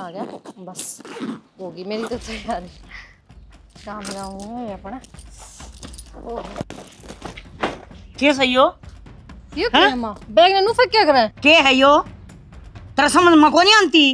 आ गया, बस होगी मेरी तो तैयारी। काम जाऊंगा अपना। के सही हो? ये क्या है मां? बैग ने नुफक क्या करे? के है यो? तेरा समझ में को नहीं आती?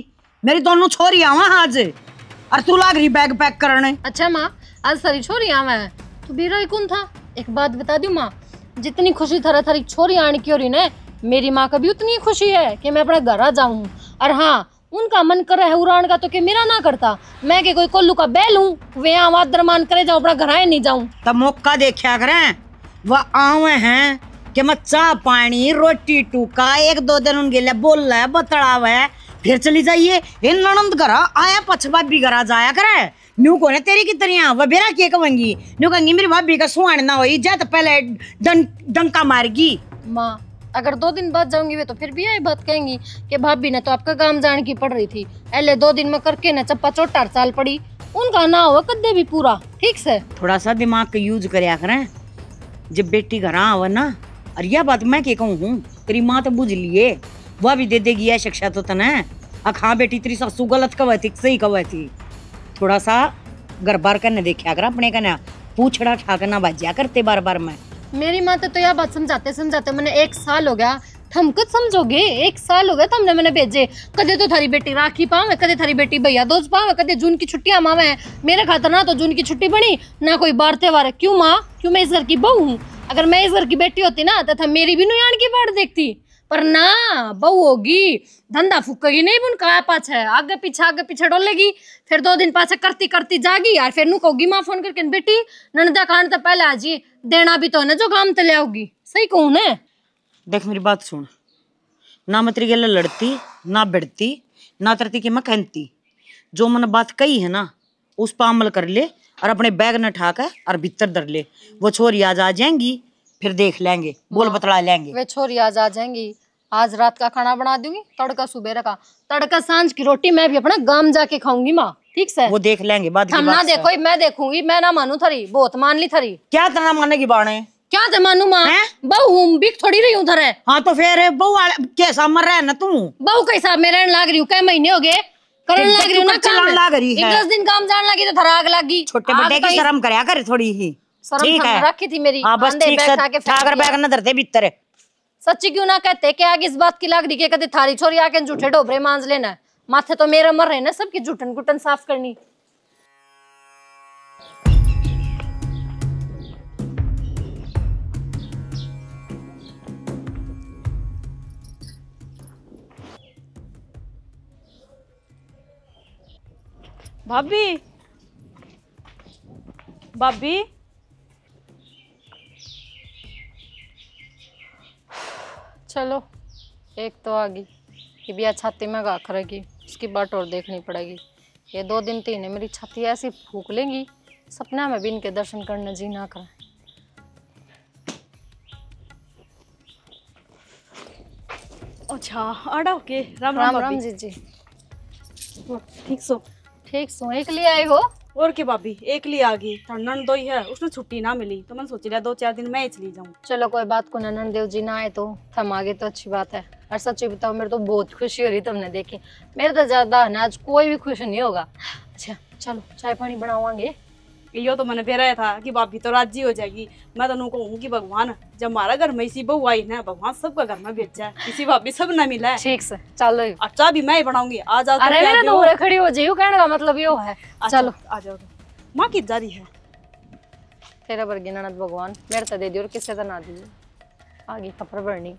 मेरी दोनों छोरी आवा आज और तू लाग रही बैग पैक करने। अच्छा माँ, आज सारी छोरी आवा है तो बीरा कौन था? एक बात बता दूं माँ, जितनी खुशी थारा थारी छोरी आने की हो रही ना, मेरी माँ का भी उतनी खुशी है कि मैं अपने घर आ जाऊं। और हाँ, उनका मन करे है उड़ान का तो कि मेरा ना करता। मैं के कोई कोल्लू का बैल हूँ वे आवाज दरमान करे जाऊं, अपना घर आए नहीं जाऊं। तब मौका देखा करें, वह आवे हैं कि मैं चाह पानी रोटी टूका एक दो दिन उनके लिए बोल रहा है बतड़ाव है, फिर चली जाइए। इन ननंद घर आया पछवा भी घर जाया करे न्यू को तेरी की तरिया वह बेरा के कहेंगी न्यू कहेंगी मेरी भाभी का सुहान ना होई जा तो पहले डंका मारगी। माँ अगर 2 दिन बाद जाऊंगी वे तो फिर भी यही बात कहेंगी कि भाभी ने तो आपका काम जान की पड़ रही थी, पहले 2 दिन में करके न चप्पा चोटार चाल पड़ी। उनका ना हुआ कदे भी पूरा ठीक से। थोड़ा सा दिमाग का यूज करया करें जब बेटी घर आवा ना। और यह बात मैं के कहूँ हूँ, तेरी माँ तो बुझ लिए, वह भी दे देगी यह शिक्षा तो तने। हाँ बेटी तेरी सासू गलत कवे थी सही कवे थी, थोड़ा सा घर बार करने देखा कर अपने कन्या, पूछड़ा ठाकना बाजिया करते बार बार। मैं मेरी माँ तो यह बात समझाते समझाते मैंने 1 साल हो गया। हम कुछ समझोगे? 1 साल हो गया तो हमने मैंने भेजे। कदे तो थारी बेटी राखी पावे, कदे थारी बेटी भैया दोस्त पावे, कदे जून की छुट्टियां मावे। मेरे खातर ना तो जून की छुट्टी बनी ना कोई बार त्योहार। क्यों माँ? क्यों मैं इस घर की बहू हूँ? अगर मैं इस घर की बेटी होती ना तो मेरी भी नुयान की बाढ़ देखती, पर ना बहू होगी धंधा फूकेगी नहीं उनका पाछे आगे पीछे डोलेगी। फिर 2 दिन पाछे करती करती जागी यार, फिर नु कहोगी माँ फोन करके बेटी ननदा खान तो पहले आ जी, देना भी तो ना जो काम तले आओगी। सही कहूँ ना? देख मेरी बात सुन, ना मैं तेरी गले लड़ती ना बिड़ती ना तरती कि मैं कहती। जो मैंने बात कही है ना उस पर अमल कर ले और अपने बैग न ठाकर और भीतर धर ले। वो छोरी आज आ जाएंगी फिर देख लेंगे, बोल बतला लेंगे। वे छोरी आज आ जाएंगी। आज रात का खाना बना दूंगी, तड़का सुबह का, तड़का सांझ की रोटी मैं भी अपना गांव जाके खाऊंगी माँ ठीक से। वो देख लेंगे बाद की हम बात ना देखो मैं देखूंगी, मैं ना मानू थरी बहुत मान ली थरी। क्या तना माने की बाणे? क्या ते मानू माँ? बहू भी थोड़ी रही हूँ थरे। हाँ तो फिर बहू कैसा मर रहा है ना तू? बहू कैसा मैं रहने लाग रही हूँ, कई महीने हो गए करने लाग रही हूँ ना, चलाने लाग रही है। 10 दिन काम जाने लगी तो थरा आग लगी। छोटे बड़े की शर्म करया कर थोड़ी ही, ठीक है? रखी थी मेरी। हाँ बस ठीक से ठाकर बैग न धरते भीतर। सच्ची क्यों ना कहते कि आगे इस बात की लाग रही है कदे थारी छोरी आके झूठे डोबरे मांझ लेना, माथे तो मेरे मर रहे ना सबकी झूठन गुटन साफ करनी। भाभी भाभी चलो एक तो आ गई, ये भी छाती में गाख रहेगी, इसकी बाट और देखनी पड़ेगी। ये 2 दिन 3 है मेरी छाती ऐसी फूक लेंगी, सपना में भी इनके दर्शन करने जी ना करें। अच्छा आड़ा ओके। राम राम राम राम भाभी। जी। ठीक सो? ठीक सो, एक लिए आए हो? और के भाभी एक लिए आ गई, ननद दो ही है, उसने छुट्टी ना मिली तो मैंने सोच लिया 2-4 दिन मैं ही चली जाऊं। चलो कोई बात को, ननन देव जी ना आए तो हम आगे तो अच्छी बात है। और सच्ची बताओ मेरे तो बहुत खुशी हो रही तुमने देखे, मेरे तो ज्यादा है ना आज कोई भी खुश नहीं होगा। अच्छा चलो चाय पानी बनावांगे। यो तो मैंने फेराया था कि भाभी तो राजी हो जाएगी। मैं तो कहूँ कि भगवान जब हमारा घर में इसी बहू आई ना, भगवान सबका घर में भेजा है, इसी भाभी सब ना मिला है। ठीक से चलो। अच्छा भी मैं ही बनाऊंगी आज। अरे मेरे तो खड़ी हो जाइयो, कहने का मतलब यो है। चलो आ जाओ। माँ की जारी है तेरा वर्गी ननद भगवान मेरे तो दे दियो और किसे तो ना दीजिए, आगे खपर बढ़नी।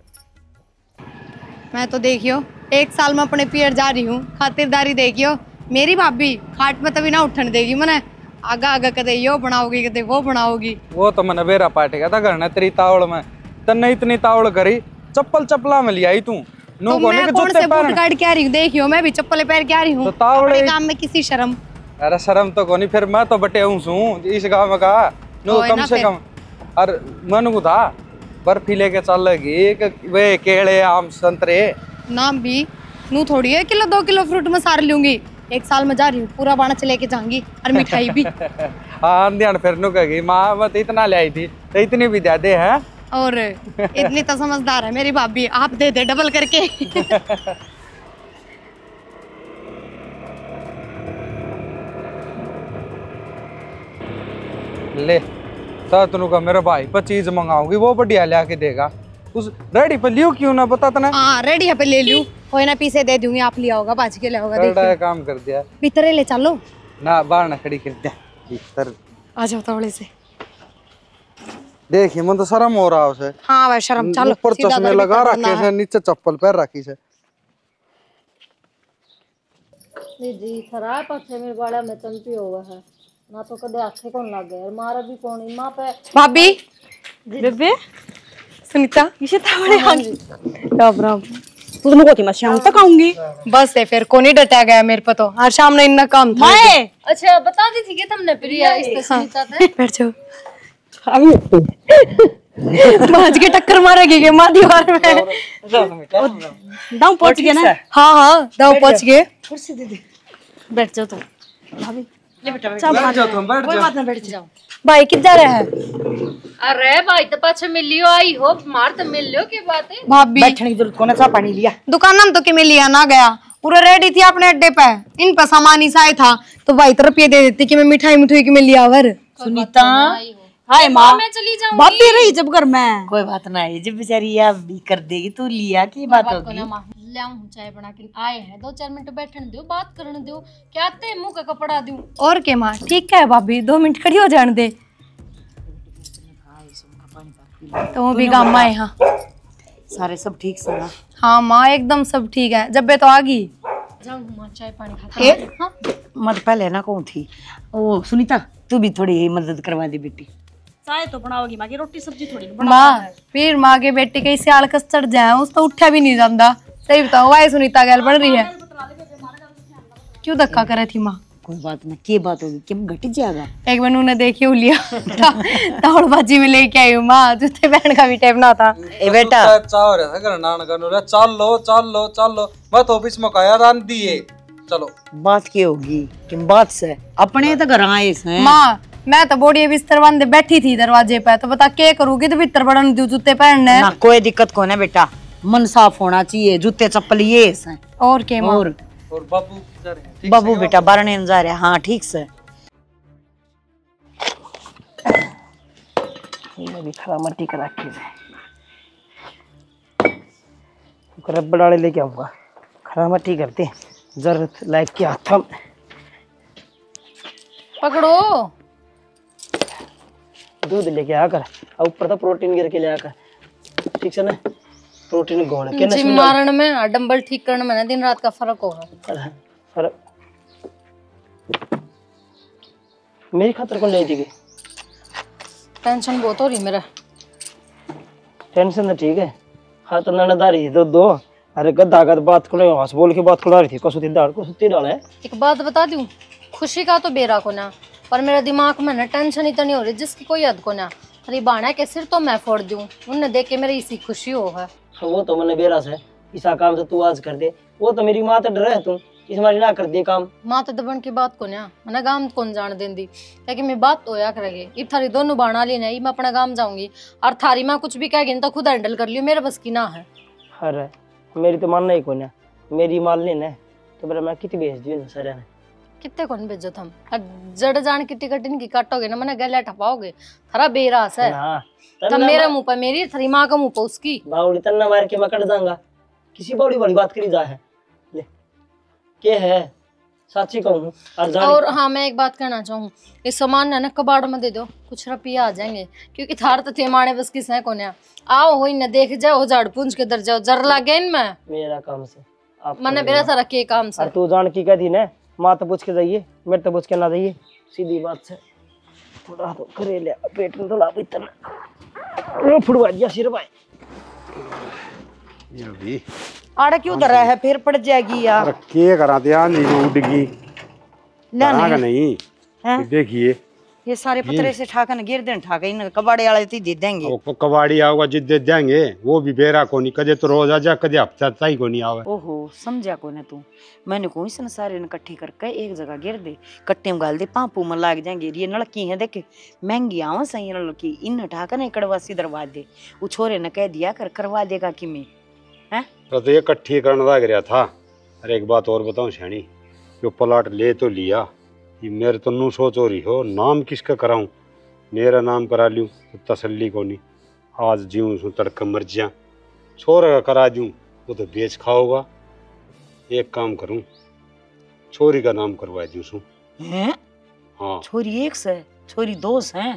मैं तो देखियो 1 साल में अपने पियर जा रही हूँ, खातिरदारी देखियो मेरी भाभी खाट में तभी ना उठने देगी। मैंने आगा आगा कदे यो बनाओगी कदे वो बनाओगी। वो तो मैंने बेरा पाटेगा था घर ने तेरी तावड़ में, तन्ने इतनी तावड़ करी चप्पल में ले आई तू। तो मैं कौन से बूट काट के आ रही हूँ, देखियो मैं भी चप्पल पैर के आ रही हूँ। तो तावड़े काम में किसी शर्म? अरे शर्म तो कोनी, फिर मैं तो बटे हूँ इस गाँव का नो कम से कम। और मन को था बर्फी लेके चल लगी वे केले आम संतरे नाम भी नू थोड़ी है 1-2 किलो फ्रूट में सार लूंगी। 1 साल में जा रही हूँ, पूरा बाणा चले के जाऊंगी और मिठाई भी। हाँ ध्यान फिर नु कहेगी माँ मैं तो इतना ले आई थी तो इतनी भी दे दे है। और इतनी तो समझदार है मेरी भाभी, आप दे दे डबल करके। ले तो तनु का मेरे भाई पर चीज मंगाऊंगी वो बढ़िया ला के देगा। उस रेडी पे लियो क्यों ना बता तना। हाँ रेडी है पे ले लूं, कोई ना पीछे दे दूंगी, आप लिया होगा बाज के लिया होगा। बड़ा काम कर दिया भीतर ले चलो ना, बाहर ना खड़ी कर दिया भीतर। आ जाओ थोड़े से। देखिए मन तो शर्म हो रहा उसे। हाँ भाई शर्म, चलो ऊपर चश्मे लगा रखे से, नीचे चप्पल पैर रखी से। दीदी खराब पछे मेरे बाड़ा में चंपी होगा है ना, तो कदे आखे कौन लग गए मारा भी कौन मां पे। भाभी बेबे सुनीता इसे थावड़े आगे राम राम तू तो को थी मैं शाम तक आऊंगी। बस है फिर कोनी डटा गया मेरे पे तो। आज शाम ने इतना काम था। मैं अच्छा बता दी थी कि तुमने प्रिया इस सुनीता थे। बैठ जाओ। भाज के टक्कर मारेगी के मां दीवार में। दांव पहुंच गया ना। हाँ हाँ दाव पहुंच गए। बैठ जाओ तुम भाभी। बैठ जाओ तुम, बैठ कोई जाओ। बात ना, बैठ जाओ। भाई किधर है? अरे भाई तो पाछे मिलियो आई हो मार तो मिल लियो की बात है। भाभी बैठने की जरूरत कोने, चाह पानी लिया। दुकान में तो कि मैं लिया ना गया, पूरा रेडी थी अपने अड्डे पे। इन पर सामान ही साए था तो भाई तो रुपये दे देती कि मैं मिठाई मिठाई की मैं लिया वर। सुनीता हाय माँ मैं चली जाऊंगी। भाभी रही जब घर में। कोई बात ना है, जब बेचारी आप भी कर देगी तू लिया की बात होगी। लाऊं चाय बना के आए हैं, 2-4 मिनट बैठने दो, बात करने दो। क्या आते मुंह का कपड़ा दूं। और के माँ ठीक है भाभी, 2 मिनट खड़ी हो जाने दे तो वो भी गाँव आए। हाँ सारे सब ठीक से ना? हाँ माँ एकदम सब ठीक है। जब बे तो आ गई जाऊं मां चाय पानी खाता। हाँ मत पहले ना कौन थी ओ सुनीता, तू भी थोड़ी मदद करवा दे बेटी। चाय तो बनाओगी माँ की, रोटी सब्जी थोड़ी ना माँ फिर माँ के बेटे के सियाल कस चढ़ जाए, उस तो उठा भी नहीं जाता। सही बताओ वाई सुनीता गैल बन रही है, क्यों धक्का करे थी माँ? कोई बात ना, क्या बात होगी, क्यों घट जाएगा। एक बार उन्होंने देखी लिया दौड़ बाजी में लेके आई हूँ माँ, जूते पहन का भी टाइम ना था। ए बेटा चाव रहा था नान करनो, चल लो मत ऑफिस में काया रान दिए। चलो बात क्या होगी, किन बात से अपने तो घर आए हैं। माँ मैं तो बोड़ी बिस्तर बांधे बैठी थी दरवाजे पे, तो बता क्या करूंगी, तो भीतर बड़न दू जूते पहनने। ना कोई दिक्कत को ना बेटा, मन साफ होना चाहिए, जूते चप्पल ये हैं। और के माँ? और बाबू जा रहे हैं, ठीक बाबू से बेटा बारने जा रहे हैं। हाँ ठीक से। ये भी खरा मट्टी का रखी है, रबड़ वाले लेके आऊंगा, खरा मट्टी करते जरूरत लाइक के हाथ में पकड़ो। दूध लेके आकर और ऊपर तो प्रोटीन गिर के ले आकर, ठीक है ना। प्रोटीन घोल के ना जिम मारन में और डंबल ठीक करने में ना दिन रात का फर्क होगा। फर्क मेरी खातर कौन ले थी? टेंशन बहुत हो रही मेरा। टेंशन तो ठीक है। हाँ तो ननदारी दो अरे गद्दा गद बात को हंस बोल के बात खुला रही थी, कसुती दाल को सुती डाल है। एक बात बता दूं, खुशी का तो बेरा को ना, पर मेरे दिमाग में ना टेंशन इतनी हो रही जिसकी कोई हद को ना। अरे बाणा के सिर तो मैं फोड़ दूं, उनने देख के मेरी इसी खुशी हो है। वो तो मैंने बेरा से इसा काम तो तू आज कर दे, वो तो मेरी माँ तो डर है तू इस मारी ना कर दे काम। माँ तो दबन की बात को ना मैंने गांव कौन जान देंदी, लेकिन मैं बात तो या करेगी। इब थारी दोनों बाणा ली नहीं, मैं अपना गांव जाऊंगी और थारी माँ कुछ भी कहेगी तो खुद हैंडल कर लियो, मेरे बस की ना है। अरे मेरी तो मानना ही को ना, मेरी मान लेना तो मेरा मैं कितनी भेज दी ना सर ने। कितने कौन भेजो थम, जड़ जान की टिकट इनकी काटोगे ना मैंने गले ठपाओगे, थारा बेरास है। तब मेरे मुंह पर मेरी, थारी माँ का मुंह पर उसकी। बावड़ी तन्ना मार के मैं कट जाऊंगा, किसी बड़ी बड़ी बात करी जा है ले के है साची कहूँ। और हाँ मैं एक बात कहना चाहूँ, इस सामान ना कबाड़ में दे दो, कुछ रुपया आ जाएंगे, क्योंकि थार तो थे माने बस किस है कोने। आओ हो न देख जाओ, झाड़ पूंछ के दर जाओ, जर लागे इनमें मेरा काम से मैंने बेरा था रखे काम से। तू जान की कहती ना, माँ तो पूछ के जाइए, मेरे तो पूछ के ना जाइए, सीधी बात से। थोड़ा तो करे ले पेट में थोड़ा इतना फुड़वा दिया सिर भाई। ये भी आड़ा क्यों धरा है, फिर पड़ जाएगी यार। अरे के करा दिया नीचे उड़गी ना का नहीं हैं? देखिए ये सारे पत्थरे से ठाकन गिर दें, ठाके इन कबाड़े वाले तो दे देंगे। वो कबाड़ी आओगा जिद दे देंगे, वो भी बेरा को नहीं, कदे तो रोज आ जा, कदे हफ्ता ही को नहीं आवे। ओहो समझा को ना तू, मैंने कोई सन सारे ने इकट्ठी करके एक जगह गिर दे, कट्टे में गाल दे, पांपू में लाग जाएंगे। ये नलकी है देख महंगी आवा सही नलकी, इन ठाकर कड़वासी दरवा दे। वो छोरे ने कह दिया कर करवा देगा कि मैं हैं तो ये इकट्ठी करने लग रहा था। अरे एक बात और बताऊं छेनी, जो प्लाट ले तो लिया, ये मेरे तो नू सोच हो रही हो नाम किसका कराऊं, मेरा नाम करा लूँ तो तसल्ली को नहीं। आज जीऊँ सू तड़का मर जा, छोरा का करा दूँ वो तो बेच खाओगा। एक काम करूँ, छोरी का नाम करवा दूँ सू। हैं? हाँ छोरी एक से छोरी दो से हैं।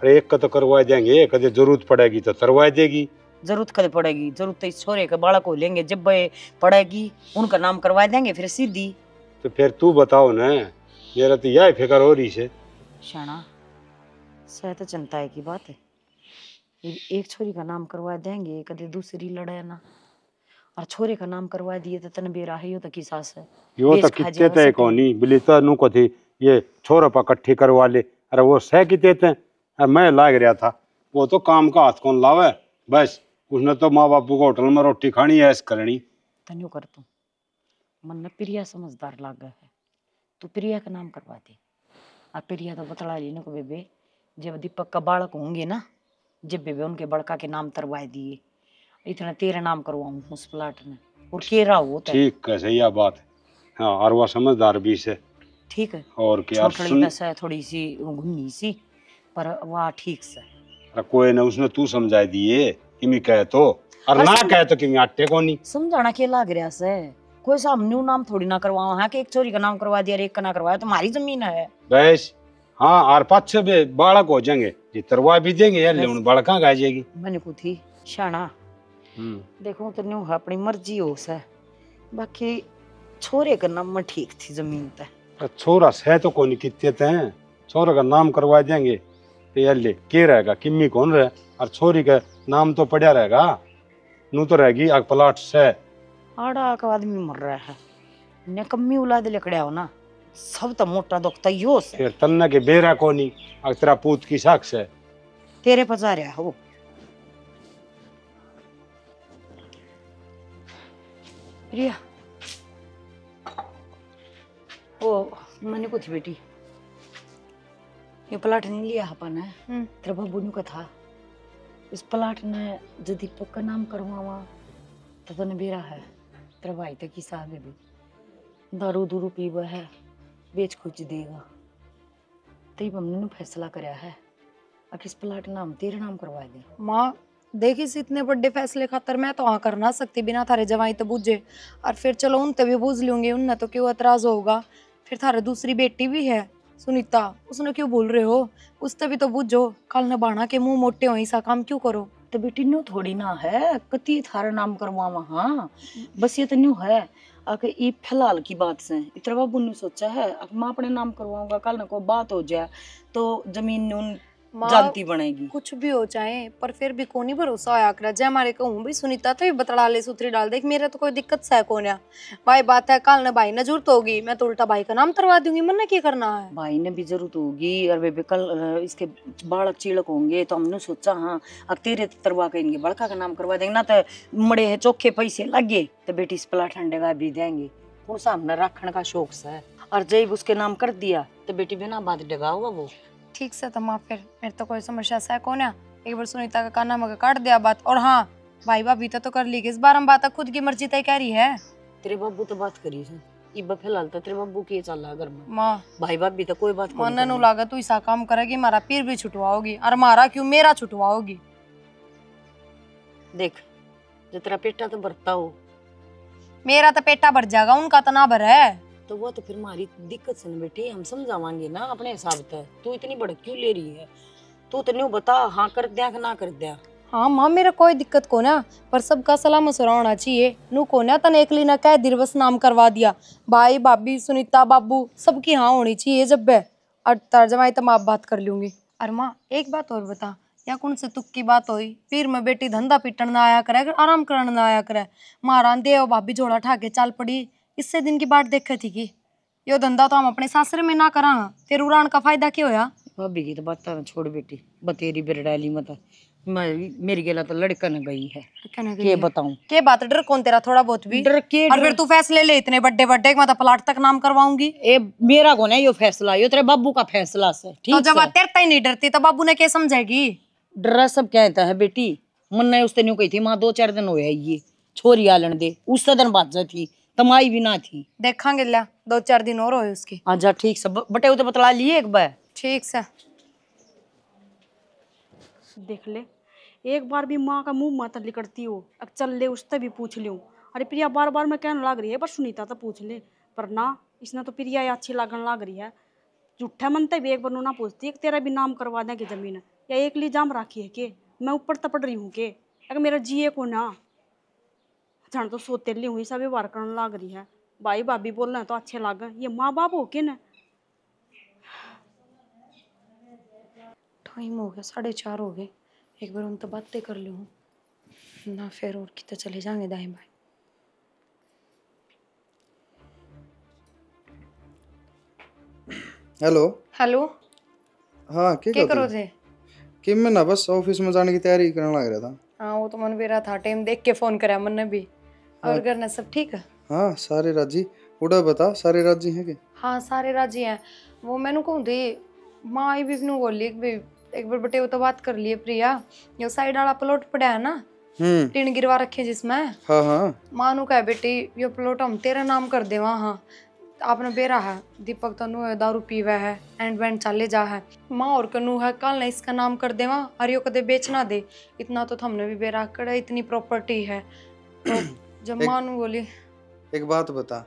अरे एक का तो करवा देंगे, कदे जरूरत पड़ेगी तो करवा देगी। जरूरत कदे पड़ेगी? जरूरत तो इस छोरे के बालक को लेंगे, जब पड़ेगी उनका नाम करवा देंगे फिर सीधी। तो फिर तू बताओ ना, मेरा तो यह फिक्र हो रही से। शाना सह तो चिंता है की बात है, एक छोरी का नाम करवा देंगे कदे दूसरी लड़े ना, और छोरे का नाम करवा दिए तो तन बेरा है यो तो की सास है यो तो कितने तय कोनी बिली तो नु को थी ये छोरा पा इकट्ठी करवा ले। अरे वो सह कितने थे, मैं लाग रहा था, वो तो काम का हाथ कौन लावे, बस उसने तो माँ बापू को होटल में रोटी खानी ऐस करनी। तन्यू कर तू मन ने प्रिया समझदार लागा है, तू प्रिया का नाम करवा दे। अब प्रिया तो बतला ली ना को बेबे, जब दीपक का बालक होंगे ना, जब बेबे उनके बड़का के नाम तरवा दिए, इतना तेरे नाम करवाऊं उस प्लाट में, और केरा हो तो ठीक है, सही बात है। हाँ और वह समझदार भी से। ठीक है, और क्या छोटी बस है थोड़ी सी घुन्नी सी, पर वह ठीक से। अरे कोई ना, उसने तू समझा दिए किमी कहे तो, और ना कहे तो किमी आटे को नहीं समझाना के लाग रहा से, कोई सामने नाम थोड़ी ना करवाओ। हाँ कि एक चोरी का नाम करवा दिया और एक का ना करवाया, तुम्हारी जमीन है बस। हाँ और पाछे भी बालक हो जाएंगे, ये तरवा भी देंगे यार, उन बालका गा जाएगी। मैंने को थी शाना देखो तो न्यू अपनी मर्जी हो से, बाकी छोरे का नाम में ठीक थी जमीन पे। छोरा सह तो कौन कितने हैं, छोरा का नाम करवा देंगे तो यार ले के रहेगा, किम्मी कौन रहे, और छोरी का नाम तो पड़ा रहेगा, नू तो रहेगी आग प्लाट से। आड़ा का आदमी मर रहा है, ने कम्मी औलाद लेकड़े हो ना, सब तो मोटा दुखता यो से। फिर तन्ना के बेरा कोनी, आग तेरा पूत की साक्ष है, तेरे पचा रहा है वो। प्रिया ओ मैंने को थी बेटी, ये प्लाट नहीं लिया अपन है, तेरा बाबू ने का था, इस प्लाट ने जो दीपक का नाम करवावा तो तने बेरा है, तेरा भाई तक की साहब है भी दारू दूरू पीवा है, बेच खुच देगा, तई हमने फैसला कराया है अब इस प्लाट नाम तेरे नाम करवा दे। माँ देखी इस इतने बड़े फैसले खातर मैं तो हाँ कर ना सकती बिना थारे जवाई तो बूझे, और फिर चलो उन तभी बूझ लूंगी, उनने तो क्यों एतराज होगा। फिर थारे दूसरी बेटी भी है सुनीता, उसने क्यों बोल रहे हो, उससे भी तो बूझो, कल न बाणा के मुंह मोटे हो ऐसा काम क्यों करो। तो बेटी न्यू थोड़ी ना है कति थारा नाम करवावा, हाँ बस ये तो न्यू है आके ये फिलहाल की बात से इतना बाबू ने सोचा है अब मैं अपने नाम करवाऊंगा, कल न को बात हो जाए तो जमीन उन जानती बनेगी। कुछ भी हो जाए पर फिर भी कोनी भरोसा आया कर जय हमारे कहूँ भी सुनीता तो बतड़ा ले सुथरी डाल देख, मेरे तो कोई दिक्कत से कौन है भाई, बात है कल न भाई न जरूरत होगी मैं तो उल्टा भाई का नाम करवा दूंगी, मन ने क्या करना है। भाई ने भी जरूरत होगी और बेबे कल इसके बालक चिड़क होंगे तो हमने सोचा हाँ अब तेरे तरवा करेंगे, बड़का का नाम करवा देंगे ना, तो मड़े है चौखे पैसे लगे तो बेटी इस प्लाट ठंडे का भी देंगे, वो सामने रखने का शौक से, और जब उसके नाम कर दिया तो बेटी बिना बात डगा होगा वो। ठीक से तो माँ फिर मेरे तो कोई समस्या से कौन है, एक बार सुनीता का काना मगर काट दिया बात, और हाँ भाई भाभी तो कर ली इस बार हम बात खुद की मर्जी तय कह रही है। तेरे बाबू तो बात करी है इब फिलहाल तो तेरे बाबू के चल रहा घर में, माँ भाई भाभी तो कोई बात मन नु लागा तू ऐसा काम करेगी मारा पीर भी छुटवाओगी, और मारा क्यों मेरा छुटवाओगी। देख जो तेरा पेटा तो भरता हो, मेरा तो पेटा भर जाएगा उनका तो ना भर है, तो वो तो फिर हमारी दिक्कत से ना बेटी, हम समझावांगे ना अपने हिसाब से, तू इतनी भड़क क्यों ले रही है, तू तो नहीं बता हाँ कर दिया कि ना कर दिया। हाँ माँ मेरा कोई दिक्कत को ना, पर सबका सलाह मशवरा होना चाहिए, नू को ना तन एकली ना कह दिवस नाम करवा दिया, भाई भाभी सुनीता बाबू सबकी हाँ होनी चाहिए जब है, और तर्जमा तो माँ बात कर लूंगी। और माँ एक बात और बता, या कौन से तुक की बात हुई फिर मैं बेटी धंधा पिटन ना आया करे आराम करना ना आया करे, मारा देव भाभी झोला ठाके चाल पड़ी, इससे दिन की बात देखे थी कि यो धंधा तो हम अपने सासरे में ना करा, फिर उड़ान का फायदा क्या होया। भाभी की तो बात छोड़ बेटी, बतेरी बिरडाली मत, मेरी गेला तो लड़का न गई है, के बताऊं के बात, डर कौन तेरा थोड़ा बहुत भी डर के, और फिर तू फैसले ले इतने बड़े बड़े मैं तो प्लाट तक नाम करवाऊंगी। ए मेरा कौन है यो फैसला, यो तेरे बाबू का फैसला से, ठीक तो जब तेरे ही नहीं डरती तो बाबू ने क्या समझेगी। डरा सब कहता है बेटी, मन ने उसने न्यू कही थी माँ 2-4 दिन होया ये छोरी आलन दे, उस दिन बात थी तमाई भी ना थी, देखांगे ला 2-4 दिन और होए उसके। आजा ठीक से बटे उते बतला लिए एक बार, ठीक से देख ले, एक बार भी माँ का मुंह मत लिकड़ती हो, अब चल ले उससे भी पूछ लूँ। अरे प्रिया बार बार मैं कहने लग रही है पर सुनीता तो पूछ ले, पर ना इसने तो प्रिया अच्छी लगन लग रही है। झूठा मनते भी एक बार ना पूछती है कि तेरा भी नाम करवा दें कि जमीन या एक ली जाम राखी है के मैं ऊपर तपड़ रही हूँ के अगर मेरा जिए को ना जान तो सोते ली हुई सभी बार करने लग रही है। भाई भाभी बोल रहे हैं तो अच्छे लग ये माँ बाप हो के ना। टाइम हो गया 4:30 हो गए, एक बार उनसे बातें कर लूँ ना, फिर और कितने चले जाएंगे दाएं बाएं। हेलो हेलो, हाँ क्या करो थे? कि मैं ना बस ऑफिस में जाने की तैयारी करने लग रहा था। हाँ वो तो मन भी रहा था, टाइम देख के फोन करा मन ने भी। और घर में सब ठीक है? हाँ सारे राजी। उड़ा बता, सारे राजी हैं कि? हाँ सारे राजी हैं। वो मैंने कहूँ थी माँ आई भी बोली एक बार बटे वो तो बात कर लिए प्रिया, जो साइड वाला प्लॉट पड़ा है ना टीन गिरवा रखे जिसमें, हाँ हाँ माँ नु कहा बेटी ये प्लॉट हम तेरा नाम कर दे वहाँ, आपने बेरा है दीपक तनु है दारू पीवा है एंड बैंड चले जा है माँ और कनु है कल न इसका नाम कर दे वहाँ और यो कदे बेचना दे, इतना तो हमने भी बेरा कर, इतनी प्रॉपर्टी है। तो जब माँ नु बोली एक बात बता,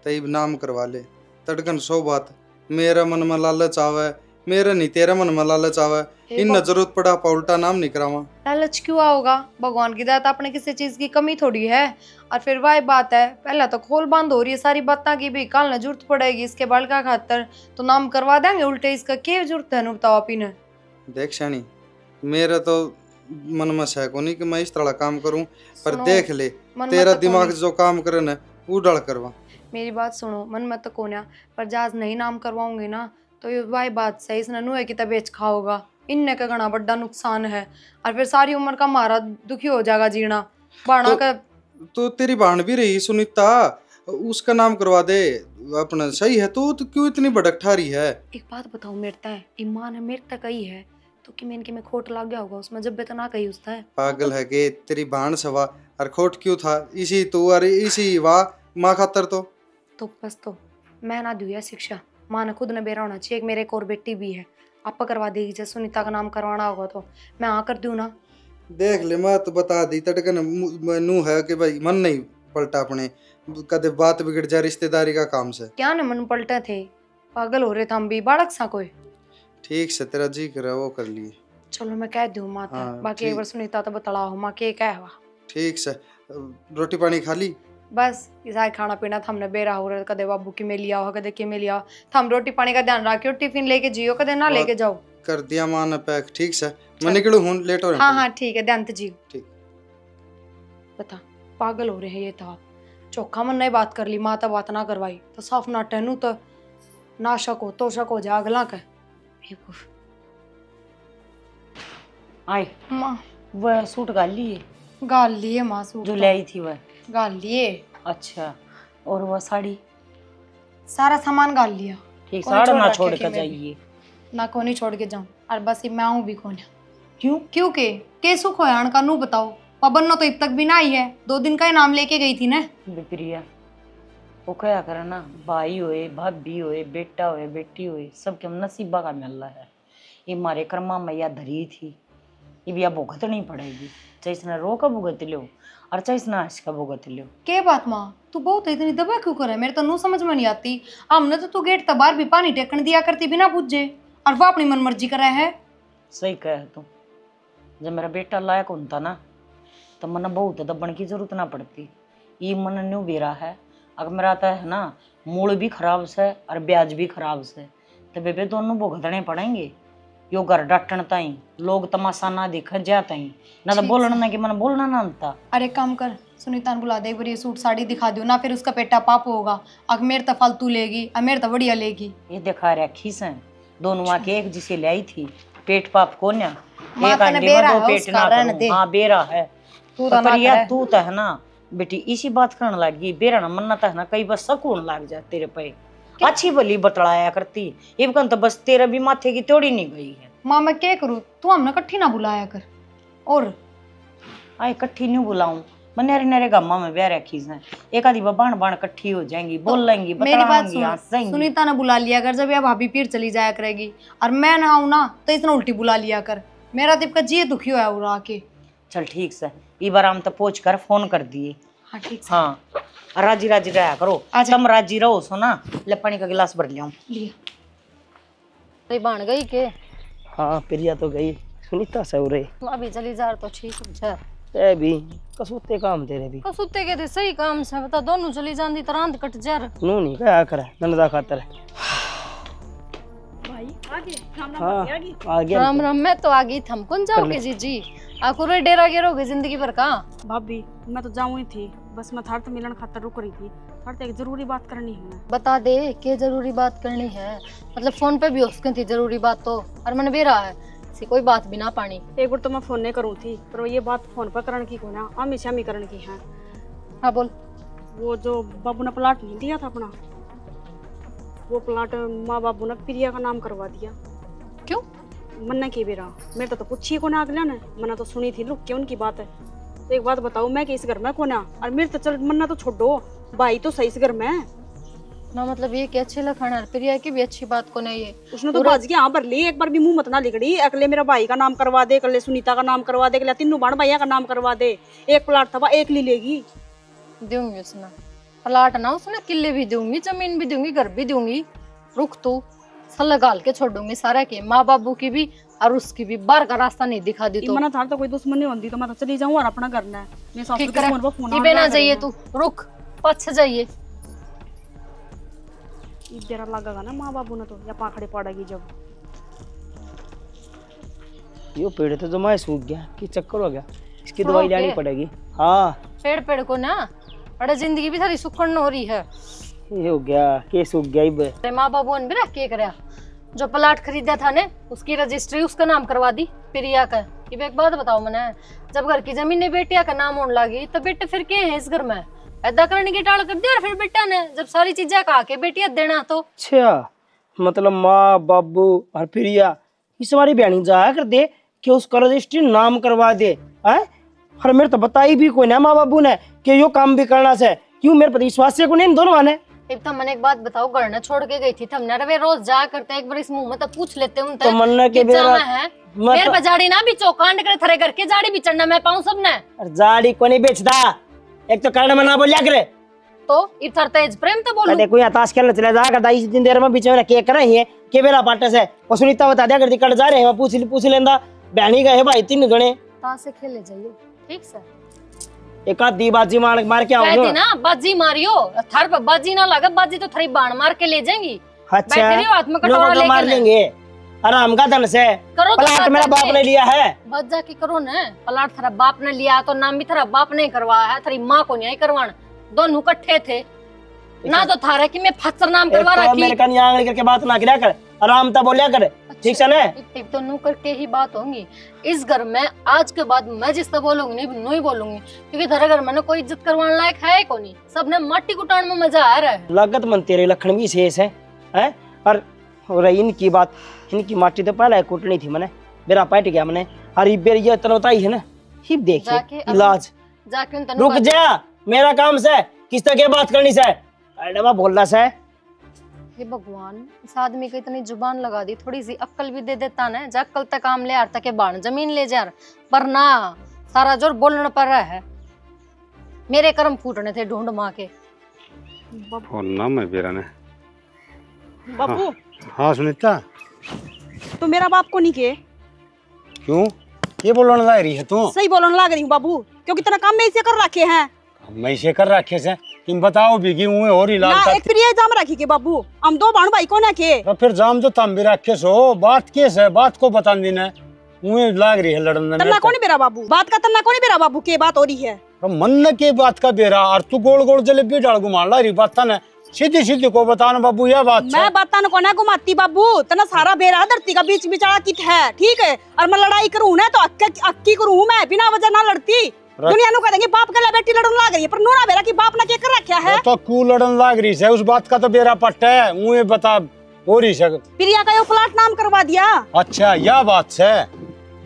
तब नाम करवा ले तड़कन 100 बात, मेरा मन में लालच आवे, मेरा नहीं तेरा मन में लालच आवे, इन जरूरत पड़ा पा उल्टा नाम नहीं करावा। लालच क्यों आओगा, भगवान की दात अपने किसी चीज की कमी थोड़ी है। और फिर वही बात है पहले तो खोल बंद हो रही है सारी बातें की भी कल न जरूरत पड़ेगी इसके बाल का खातर तो नाम करवा देंगे, उल्टे इसका क्या जरूरत है बताओ आप ही ने। देख शानी मेरा तो मन में है को नहीं कि मैं इस तरह काम करूं, पर देख ले तेरा दिमाग जो काम करे ना वो डल करवा। मेरी बात सुनो, मन मत कोन्या पर जहाज नहीं नाम करवाऊंगी ना तो ये वही बात सही इसने नुए की तबीयत खाओगा, इनने का घना बड़ा नुकसान है और फिर सारी उम्र का मारा दुखी हो जाएगा जीना बाणा का। तो तेरी बहन भी रही सुनीता, उसका नाम करवा दे अपना, सही है तो क्यों इतनी भड़क ठारी है। एक बात बताओ मेरता है ईमान है मेरता कही है तो कि मैं इनके में खोट लग गया होगा उसमें जब तो ना कही उसता है। पागल है के तेरी बहन सवा और खोट क्यों था, इसी तू अरे इसी वाह माँ खातर तो बस तो मैं ना दूँ शिक्षा, माँ ने खुद ने बेरा होना चाहिए, एक मेरे एक और बेटी भी है, आप करवा देगी जैसे सुनीता का नाम करवाना होगा तो मैं हाँ कर दूँ ना। देख ले मैं तो बता दी तड़कन नू है कि भाई मन नहीं पलटा अपने, कदे बात बिगड़ जाए रिश्तेदारी का काम से। क्या न मन पलटे थे, पागल हो रहे थे हम भी बालक सा कोई। ठीक से तेरा जी करे वो कर लिए। चलो मैं कह दूँ माता, हाँ, बाकी एक बार सुनीता तो बतलाओ माँ के क्या हुआ। ठीक से रोटी पानी खा ली? बस इसा खाना पीना था हमने बेरा हो रहा, कदे बाबू की में लिया हो कदे के में लिया, हम रोटी पानी का ध्यान रखियो, टिफिन लेके जियो कदे ना लेके जाओ। कर दिया माँ ने पैक। ठीक से मैं निकलूं हूं, लेट हो रहा। हाँ हाँ ठीक है ध्यान जियो। ठीक। बता पागल हो रहे हैं ये था, चौखा मन ने बात कर ली माता बात ना करवाई तो साफ ना टहनू तो ना शक हो तो शक हो जा अगला का। आए माँ वह सूट गाल लिए? गाल लिए माँ सूट जो लाई थी वह गाल लिए। अच्छा, और वह साड़ी? सारा सामान गाल लिया। ठीक, साड़ा ना छोड़ कर जाइए। ना को नहीं छोड़ के जाऊं और बस मैं आऊं भी कौन। क्यों? क्यों के सुख होयान का नू बताओ, पबन तो अब तक भी ना आई है, 2 दिन का ही नाम लेके गई थी ना। प्रिया वो क्या करे ना, भाई होए भाभी होए बेटा होए बेटी होए सबके नसीबा का मिलना है, ये मारे कर्मा मैया धरी थी, ये भी अब भुगत नहीं पड़ेगी, चाहे इसने रो का भुगत लो और चाहे इसने हंस का भुगत लो। के बात माँ तू बहुत इतनी दबा क्यों करे, मेरे तो नू समझ में नहीं आती। हमने तो तू गेट तबार भी पानी टेकन दिया करती बिना पूछे और वो अपनी मन मर्जी कर रहा है। सही कह तू, जब मेरा बेटा लायक होता ना तो मन बहुत दबन की जरूरत ना पड़ती, ये मन न्यू बेरा है, अगर मेरा आता है ना मूल भी खराब से और ब्याज भी खराब से तो बेबे दोनों भुगतने पड़ेंगे। यो घर डटन ताई लोग तमाशा ना देख जाता ही ना तो बोलना ना कि मन बोलना ना आता। अरे काम कर सुनीता ने बुला दे, एक बार ये सूट साड़ी दिखा दो ना, फिर उसका पेटा पाप होगा, अब मेरे तो फालतू लेगी और मेरे तो बढ़िया लेगी। ये दिखा रखी से दोनों आके एक जिसे लाई थी, पेट पाप को ना एक अंडे में 2 पेट ना करूं। हाँ बेरा है तू तो है ना बेटी, इसी बात करने लगी बेरा ना मन ना है ना कई बस सकून लग जाए तेरे पे, अच्छी भली बतलाया करती ये तो बस तेरा भी माथे की तोड़ी नहीं गई है। माँ मैं क्या करूँ, तू हमने कट्ठी ना बुलाया कर। और आए कट्ठी नहीं बुलाऊं, मैं नरे नरे गामा में ब्याह रखी है, एक आधी बाण बाण कट्ठी हो जाएंगी, बोल लेंगी, मेरी बात सुन, सुनीता ने बुला लिया कर, जब यह भाभी पीर चली जाया करेगी और मैं ना आऊँ ना तो इतना उल्टी बुला लिया कर, मेरा दीप का जी दुखी हुआ है उड़ा के। चल ठीक से ई बार हम तो पूछ कर फोन कर दिए। हाँ ठीक से। हाँ राजी राजी रहा करो, तुम राजी रहो सोना। ले पानी का गिलास भर लिया अरे बन गई के? हाँ प्रिया तो गई, सुनीता सौरे अभी चली जा तो ठीक है। ए भी कसुते काम तेरे भी कसुते के थे सही काम से बता, दोनों चली जाती तो रात कट जा। नू नहीं क्या करे नंदा खातर। हाँ आ गया। राम राम, मैं तो आ गई, थम कौन जाओगे जी? आको रे डेरा गिरोगे जिंदगी भर का। भाभी मैं तो जाऊँ ही थी, बस मैं थार तो मिलन खातर रुक रही थी। थार तो एक जरूरी बात करनी है। बता दे के जरूरी बात करनी है, मतलब फोन पे भी उसके थी जरूरी बात तो, और मन बेरा है सी कोई बात भी ना पानी। एक बार तो मैं फोन नहीं करूँ थी, पर ये बात फोन पर करण की को ना हमेशा में करण की है। हाँ बोल। वो जो बाबू ने प्लाट नहीं दिया था अपना, वो प्लाट माँ बाबू ने प्रिया का नाम करवा दिया। क्यों? मन्ना के बेरा मेरे तो पूछी को ना अगला ने, मना तो सुनी थी लुक के उनकी बात है। तो एक बात बताओ, मैं कि इस घर में को ना, और मेरे तो चल मन्ना तो छोड़ो, भाई तो सही इस घर में ना, मतलब ये कि अच्छे लखाना प्रिया की भी अच्छी बात को नहीं है। उसने तो बाज के यहाँ भर ली, एक बार भी मुंह मत ना लिगड़ी। अगले मेरा भाई का नाम करवा दे, अगले सुनीता का नाम करवा दे, अगले तीनों बाण भैया का नाम करवा दे। एक प्लाट था एक ली लेगी। दूंगी उसने प्लाट ना, उसने किले भी दूंगी, जमीन भी दूंगी, घर भी दूंगी। रुक तू सल गाल के छोड़ूंगी सारा के, माँ बाबू की भी और उसकी भी। बाहर का रास्ता नहीं दिखा दी तो। मना था तो कोई दुश्मनी होती तो मैं तो चली जाऊँ और अपना करना है। मैं सासू के फोन पर फोन ना जाइए तू, रुक पाछे जाइए। जरा लगेगा ना माँ बाबू ने तो, या पाखड़े पड़ेगी जब। यो पेड़ तो मैं सूख गया कि चक्कर हो गया, इसकी दवाई लेनी पड़ेगी। हाँ पेड़ पेड़ को ना, बड़ा जिंदगी भी सारी सुखन हो रही है। ये हो गया के सूख गया। इब माँ बाबू ने भी रख के कराया, जो प्लाट खरीदा था ने उसकी रजिस्ट्री उसका नाम करवा दी प्रिया का। ये एक बात बताओ मने, जब घर की जमीन बेटिया का नाम होने लगी तो बेटे फिर के है इस घर में? ऐदा करने की टाल कर दिया फिर बेटा ने, जब सारी चीजें कहा के बेटिया देना तो। अच्छा मतलब माँ बाबू और प्रिया इस बारी बहनी जाया कर दे कि उसका रजिस्ट्री नाम करवा दे है। और मेरे तो बताई भी कोई ना माँ बाबू ने कि यो काम भी करना से, क्यों मेरे पर विश्वास से को नहीं दोनों माने। एक मैंने एक बात बताओ, घर न छोड़ के गई थी हमने, वे रोज जा करते एक बार इस मुंह में तो पूछ लेते उनसे तो मन्ना के बेरा है मेरे पे जाड़ी ना भी चौकांड करे थरे घर के जाड़ी भी चढ़ना मैं पाऊं सबने। जाड़ी को नहीं बेचता, एक तो कारण में ना बोलिया करे तो इधर तेज प्रेम तो बोलूं। देखो यहाँ ताश खेलने चला जा करता इस दिन देर में बीच में के कर रही है के बेरा पाटे से वो सुनीता बता दिया करती कट जा रहे हैं, पूछ लेंदा बहनी गए भाई तीन जने ताश से खेले जाइयो ठीक से। एक आध दी बाजी मार के आओ ना, बाजी मारियो थार पर बाजी ना लगे, बाजी तो थरी बाण मार के ले जाएंगी। अच्छा हाथ में कटोरा लेके मार लेंगे आराम का धन से। करो प्लाट मेरा बाप ने लिया है, बच जाके करो ना। प्लाट थारा बाप ने लिया तो नाम भी थारा बाप ने करवाया है, थारी माँ को नहीं करवाना। दोनों इकट्ठे थे ना, तो थारा कि मैं फसर नाम करवा रखी। मेरे कन यहाँ करके बात ना किया कर, आराम ता बोलिया कर ठीक से ना। एक तो नू करके ही बात होंगी इस घर में। आज के बाद मैं जिससे बोलूंगी नहीं बोलूंगी, क्योंकि थारे घर में कोई इज्जत करवाने लायक है को नहीं। सबने माटी कुटाण में मजा आ रहा है। लागत मन तेरे लखन भी शेष है और इनकी बात, इनकी माटी तो पहले कुटनी थी मैंने, मेरा पैट गया मैंने। और ये तनोताई है ना, हिप देखिए इलाज जाके रुक जा, मेरा काम से किस तरह बात करनी से अरे बोल रहा से। हे भगवान, इस आदमी को इतनी जुबान लगा दी, थोड़ी सी अक्ल भी दे देता ना। जा अक्ल तक काम ले आता के बाण जमीन ले जा, पर ना सारा जोर बोलने पर रहा है। मेरे कर्म फूटने थे ढूंढ माँ के। नाम है बेरा ने बाबू। हाँ सुनीता, तो मेरा बाप को नहीं के क्यों ये बोलने लग रही है तू? सही बोलने लग रही हूँ बाबू, क्योंकि तेरा काम मैं इसे कर रखे हैं। मैं इसे कर रखे से तुम बताओ भी कि उन्हें और इलाज ना एक प्रिया जाम रखी के बाबू, हम दो बाण भाई को ना के। तो फिर जाम तो तम भी रखे सो, बात केस है, बात को बता देना उन्हें लाग रही है लड़ने। तन्ना कौन बेरा बाबू, बात का तन्ना कौन बेरा बाबू के बात हो रही है। तो मन के बात का बेरा और तू गोल गोल जलेबी डाल घुमा ला रही बात था ना, सीधी सीधी को बताना बाबू यह बात। मैं बताना को ना घुमाती बाबू, तना सारा बेरा धरती का बीच बिचारा किट है ठीक है। और मैं लड़ाई करूँ ना तो अक्की करूँ, मैं बिना वजह ना लड़ती। दुनिया नु कहेंगे बाप के लिए बेटी लड़न लाग रही है, पर नूना बेरा की बाप ने क्या कर रखा है। तो कू लड़न लाग रही है, उस बात का तो बेरा पट्टा है, उन्हें बता हो रही सक प्रिया का यो प्लाट नाम करवा दिया। अच्छा यह बात है,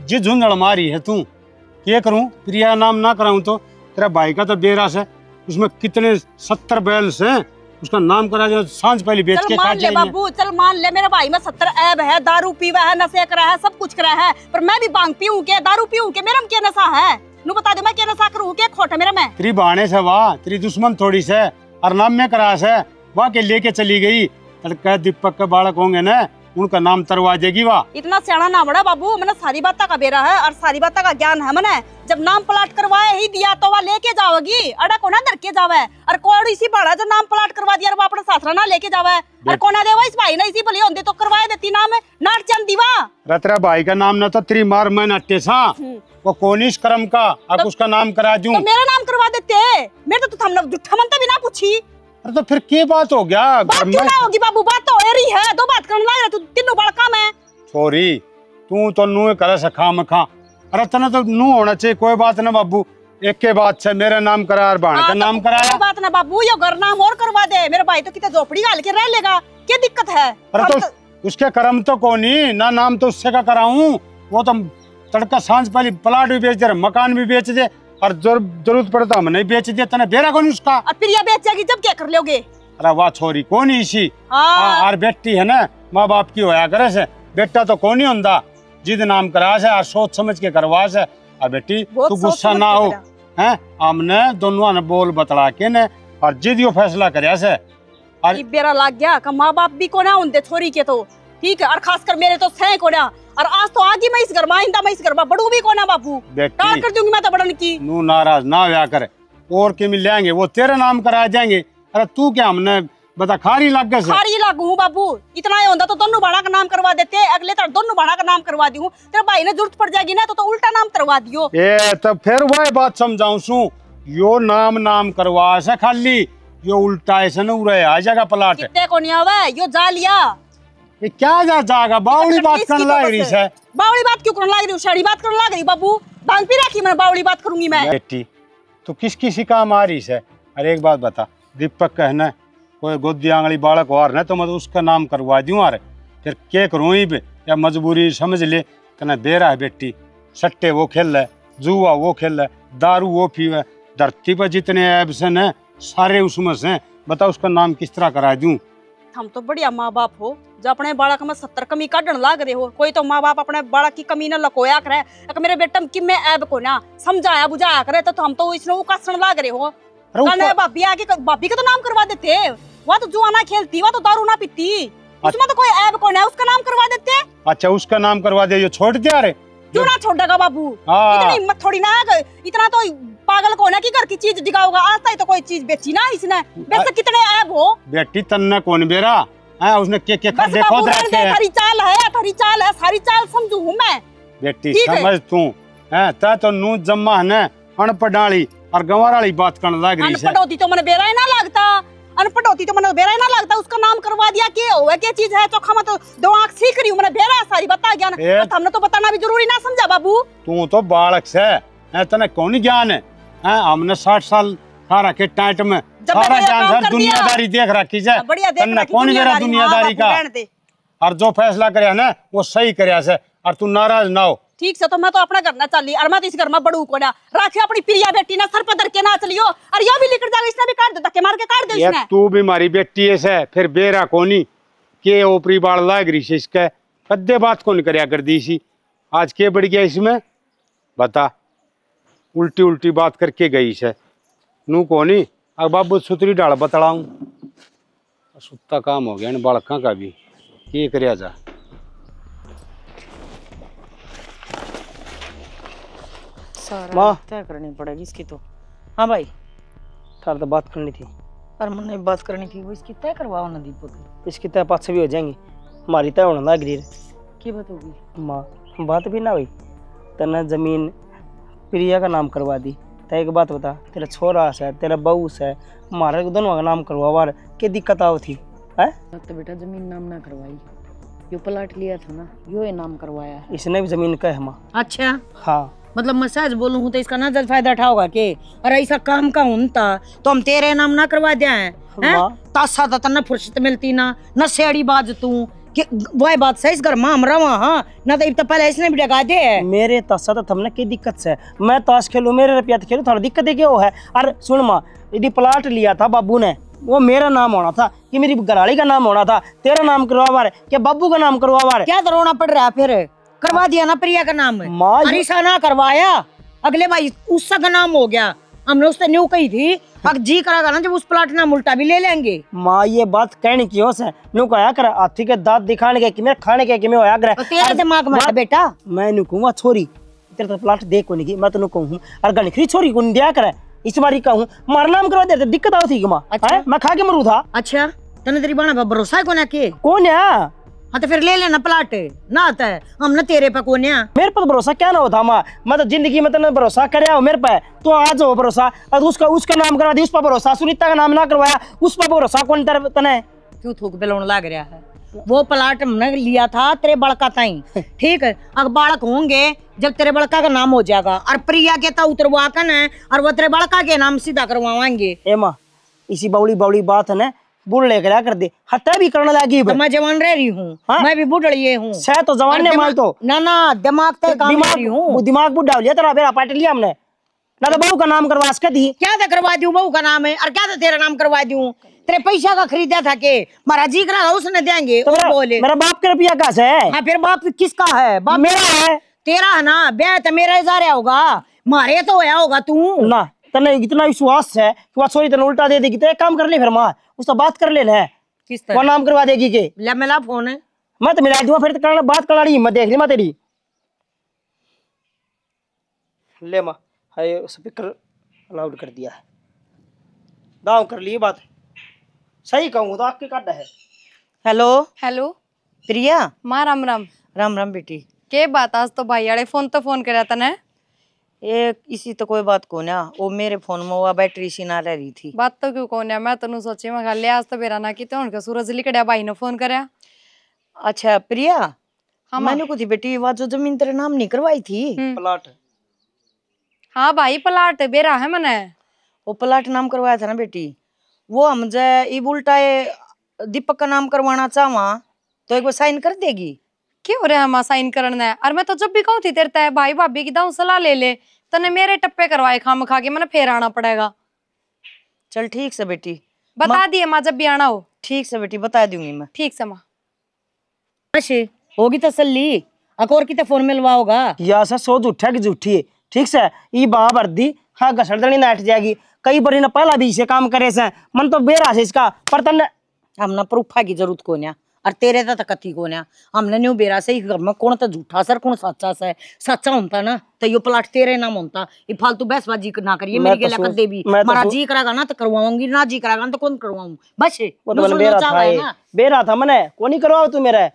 जी झुंझड़ मारी है तू क्या करूं, प्रिया नाम ना कराऊं तो तेरा भाई का तो बेरा से उसमें कितने 70 बैल हैं, उसका नाम करा दे, सांझ पहले बेच चल के मान खा ले जाएंगे। बाबू, चल मान ले मेरे भाई में 70 ऐब है, दारू पीवा है, नशे करा है, सब कुछ करा है, पर मैं भी बांग पीऊं के, दारू पीऊं के, मेरा में क्या नशा है? नू बता दे मैं क्या नशा करूं के, खोट है मेरा में? तेरी बहाने से वाह, तेरी दुश्मन थोड़ी से और नाम में करा से वाह के लेके चली गई। कह दीपक के बालक होंगे ना, उनका नाम तरवा देगी वाह। इतना सियाना ना बड़ा बाबू, मैंने सारी बात का बेरा है और सारी बात का ज्ञान है मैंने। जब नाम प्लाट करवाए ही दिया तो वह लेके जाओगी, अड़ा कोना दर के जावे, और कोई इसी बड़ा जो नाम प्लाट करवा दिया वो अपना सासरा ना लेके जावे, और कोना देवा इस भाई ने इसी भली होंदे तो करवाए देती नाम नाट चंद दीवा। रतरा भाई का नाम ना तो तेरी मार मैं नट्टे सा, वो कोनिश करम का, अब उसका नाम करा दूं। तो मेरा नाम करवा देते, मेरे तो हमने जुठा मनता भी ना पूछी। अरे तो फिर क्या बात हो गया? बात क्यों ना होगी बाबू, बात तो हो रही है, दो बात करने लग रहा तू, तीनों बड़ा काम है। सॉरी, तू तो नू करे सखा मखा, अरे तना तो नू होना चाहिए, कोई बात ना बाबू, एक के बात से मेरा नाम करा और बाण का नाम कराया। कोई बात ना बाबू, ये घर नाम और करवा दे, मेरे भाई तो कितने झोपड़ी गाल के रह लेगा, क्या दिक्कत है? अरे तो उसके कर्म तो कोनी ना, नाम तो उससे का कराऊं, वो तो तड़का सांझ पहले प्लाट भी बेच दे, मकान भी बेच दे, और जरूरत पड़े तो हम नहीं बेच दे, तने बेरा कौन उसका? और फिर ये बेच जाएगी जब क्या कर लोगे? अरे वाह छोरी कौन इसी और बेटी है ना, माँ बाप की होया करे से, बेटा तो कौन ही होंदा, जिद नाम करा से और सोच समझ के करवा से। और बेटी तू गुस्सा ना हो, हैं हमने दोनों ने बोल बतला के ने और जिद यो फैसला करया से। और बेरा लग गया का माँ बाप भी कोना होंदे छोरी के तो, ठीक है, और खासकर मेरे तो सह कोना, और आज तो आज ही मैं इस घर में आइंदा मैं इस घर में बड़ू भी कोना बाबू, डाल कर दूंगी मैं तो बड़न की। नू नाराज ना होया करे, और के मिल जाएंगे वो तेरे नाम करा जाएंगे। अरे तू क्या हमने बता खारी लग गए? खारी लागू बाबू, इतना ही होता तो दोनों बड़ा का नाम करवा देते, अगले तरह दोनों बड़ा का नाम करवा दूं, तेरे भाई ने जरूरत पड़ जाएगी ना तो उल्टा नाम करवा दियो। ए तो फिर वही बात समझाऊं सू, यो नाम करवा से खाली यो उल्टा ऐसे न उड़े आ जाएगा प्लाट। कितने को नहीं आवे यो जा लिया, ये क्या जा जाएगा? बावली बात करने लग रही है। बावली बात क्यों करने लग रही? शाड़ी बात करने लग रही बाबू, भांग पी रखी मैं, बावली बात करूंगी मैं। बेटी तो किस किसी काम आ रही है? अरे एक बात बता, दीपक कहना कोई गोदी आंगली बालक और न तो मैं उसका नाम करवा दूं, अरे फिर क्या करूं ही या मजबूरी समझ ले, कहना बेरा है बेटी, सट्टे वो खेल है, जुआ वो खेल है, दारू वो पीवे, धरती पर जितने ऐब से न सारे उसमें से, बता उसका नाम किस तरह करा दूं? हम तो बढ़िया माँ बाप हो जो अपने बालक में 70 कमी काटन लाग रहे हो, कोई तो माँ बाप अपने बालक की कमी न लकोया करे, मेरे बेटा कि मैं ऐब को ना समझाया बुझाया करे, तो हम तो इसने उकासन लाग रहे हो। भाभी आगे भाभी का तो नाम करवा देते, वह तो जुआ ना खेलती, वह तो दारू ना पीती, उसमें तो कोई ऐब कौन है, उसका नाम करवा देते। अच्छा उसका नाम करवा दे, ये छोड़ दिया रे? क्यों ना छोड़ेगा बाबू, इतनी हिम्मत थोड़ी ना है, इतना तो पागल कौन है कि घर की चीज दिखाओगा, आज तक तो कोई चीज बेची ना इसने, वैसे कितने ऐब हो। बेटी तन्ने कौन बेरा है, उसने के देखो रखे हैं। थारी चाल है, थारी चाल है, सारी चाल समझू हूं मैं। बेटी समझ तू है, ता तो नू जम्मा है ना अनपढ़ाली और गंवार वाली बात करने लग रही है। अनपढ़ होती तो मैंने बेरा ही ना लगता, अनपढ़ होती तो मैंने बेरा ही ना लगता, उसका नाम करवा दिया कि ओए क्या चीज है, चोखा में तो दो आंख सीख रही हूं, मैंने बेरा सारी बता ज्ञान, हमने तो बताना भी जरूरी ना समझा बाबू। तू तो बालक से है, तने कौन ज्ञान है, हमने 60 साल खा रखे टाइट में, सारा ज्ञान सर दुनियादारी देख रखी है, तन्ने कौन बेरा दुनियादारी का, और जो फैसला करया ना वो सही करया से, और तू नाराज ना हो। ठीक से, तो मैं तो अपना घर ना चली, और मैं तो इस घर में बड़ू को ना राखी, अपनी प्रिया बेटी ना सर पर धर के ना चलियो, और ये भी लेकर जाएगा, इसने भी काट दे, धक्के मार के काट दे इसने। तू भी मारी बेटी है से, फिर बेरा कोनी के ओपरी बाल लाग रही से, इसके कद्दे बात कौन करया कर दी सी, आज के बढ़ गया इसमें बता, उल्टी उल्टी बात करके गई से नू कोनी। अब बाबू सुतरी डाल बतलाऊं, सुत्ता काम हो गया इन बालका का भी, ये करया जा। माँ तय करनी पड़ेगी इसकी तो। हाँ भाई, थार तो बात करनी थी। पर मैंने बात करनी थी, वो इसकी तय करवाओ ना दीपक। इसकी तय पास भी हो जाएंगी, हमारी तय होने लग रही है। की बात होगी? माँ बात भी ना हुई, तेना जमीन प्रिया का नाम करवा दी, तय एक बात बता, तेरा छोरा से तेरा बहू से हमारे दोनों का नाम करवा, क्या दिक्कत आओ थी है? तो बेटा जमीन नाम ना करवाई, यो प्लाट लिया था ना, यो ये नाम करवाया। इसने भी जमीन का है माँ। अच्छा हाँ, मतलब मैं सच बोलूं हूँ तो इसका ना फायदा उठाओगा के, और ऐसा काम का होता तो हम तेरे नाम ना करवा दिया है, तासा तो न फुर्सत मिलती ना, न सेड़ी बाज तू कि वही बात सही, इस घर में हम रहा, हाँ ना तो पहले इसने भी डगा दे है। मेरे तासा तो हमने की दिक्कत से, मैं ताश खेलूं, मेरे रुपया खेलूं, थोड़ा दिक्कत है क्या वो है। और सुन माँ, यदि प्लाट लिया था बाबू ने, वो मेरा नाम होना था कि मेरी घरवाली का नाम होना था, तेरा नाम करवा रहे क्या बब्बू का नाम करवा रहे? क्या रोना पड़ रहा है फिर? करवा दिया ना प्रिया का नाम। माँ अरीसा ना करवाया, अगले भाई उसका का नाम हो गया। हमने उससे न्यू कही थी अब जी करागा ना जब उस प्लाट नाम उल्टा भी ले लेंगे। माँ ये बात कहने की हो से न्यू कहा कर हाथी के दांत दिखाने के कि मेरे खाने के कि मैं होया कर तेरे दिमाग में है बेटा। मैं नु कहूंगा छोरी तेरे तो प्लाट देख को नहीं मैं तो कहूं और गणखरी छोरी को दिया करे इस बारी कहूं मार नाम करवा देते दिक्कत आओ थी कि माँ। अच्छा मैं खा के मरू था। अच्छा तने तेरी बाणा पर भरोसा है कोना के? कौन है? हाँ तो फिर ले लेना प्लाट ना आता है हम ना तेरे पे कौन है? मेरे पर भरोसा क्या ना होता माँ, मैं तो जिंदगी में तने भरोसा करे हो मेरे पे तो आज हो भरोसा और उसका नाम करवा दी उस पर भरोसा, सुनीता का नाम ना करवाया उस पर भरोसा कौन तेरे तने? क्यों थूक बेलोन लग रहा है? वो प्लाट हमने लिया था तेरे बड़का ताई, ठीक है? अब बालक होंगे जब तेरे बड़का का नाम हो जाएगा और प्रिया के ता उतरवा कर है और वो तेरे बड़का के नाम सीधा करवाएंगे। ए माँ इसी बावड़ी बावड़ी बात है ना बुढ़ लेकर कर दे हत्या भी करने लगी। तो मैं जवान रह रही हूँ, मैं भी बुढ़ड़ी हूँ। सह तो जवान ने माल तो ना ना दिमाग ते काम कर रही हूँ। दिमाग बुढ़ा लिया तेरा बेरा पाट लिया हमने ना तो बहू का नाम करवा सके दी। क्या था करवा दूं बहू का नाम है और क्या था तेरा नाम करवा दूं? तेरे पैसा का खरीदा था के मारा जी करा उसने देंगे तो बोले मेरा बाप का रुपया कहाँ से है? हाँ फिर बाप किसका है? बाप मेरा है। तेरा है ना, ब्याह तो मेरा जा रहा होगा, मारे तो होया होगा तू ना। तने इतना विश्वास है कि वह सोरी तने उल्टा दे देगी तो एक काम कर ले फिर माँ उससे बात कर लेना है किस वो नाम करवा देगी के ले मिला फोन है मैं तो मिला दूंगा फिर तो करना बात करना हिम्मत देख ली मैं तेरी। ले माँ हाय स्पीकर अलाउड कर दिया है दाव कर ली बात सही कहूँ तो आपके काटा है। हेलो हेलो प्रिया। माँ राम राम। राम राम बेटी। के बात आज तो भाई आड़े फोन करा तने? ये इसी तो कोई बात को ना वो मेरे फोन में वो बैटरी सी ना रह रही थी। बात तो क्यों कौन है मैं तनु सोची मैं ले आज तो बेरा ना की तो उनका सूरज लिकड़िया भाई ने फोन करया। अच्छा प्रिया हाँ मैंने को थी बेटी वो जो जमीन तेरे नाम नहीं करवाई थी प्लाट। हाँ भाई प्लाट बेरा है मैंने वो प्लाट नाम करवाया था ना बेटी वो हम जे ई उल्टा दीपक का नाम करवाना चाहवा तो एक बार साइन कर देगी? क्यों रे हम साइन करना है? और मैं तो जब भी कहूँ थी तेरे तय भाई भाभी की दाऊ सलाह ले ले तने मेरे टप्पे करवाए खाम खा के मैंने फिर आना पड़ेगा। चल ठीक से बेटी बता दिए माँ जब भी आना हो। ठीक से बेटी बता दूंगी मैं। ठीक से माँ। अच्छे होगी तसल्ली अकोर की तो फोन मिलवा होगा या सा सो झूठा की झूठी है ठीक से ई बा भर दी हाँ घसड़दनी नाट जाएगी कई बारी ना पहला भी इसे काम करे से मन तो बेरा से इसका पर तन हम ना प्रूफा की जरूरत को ना और तेरे तो कथी को ना हमने न्यू बेरा से ही घर में कौन तो झूठा सर कौन सच्चा सा सच्चा होता ना तो ये प्लाट तेरे नाम होता ये फालतू बहसबाजी ना करिए मेरी के लकत देवी मारा जी करागा ना तो करवाऊंगी ना जी करागा ना तो कौन करवाऊं बस वो तो बेरा था बेरा था मने कौन ही करवाओ तू मेरा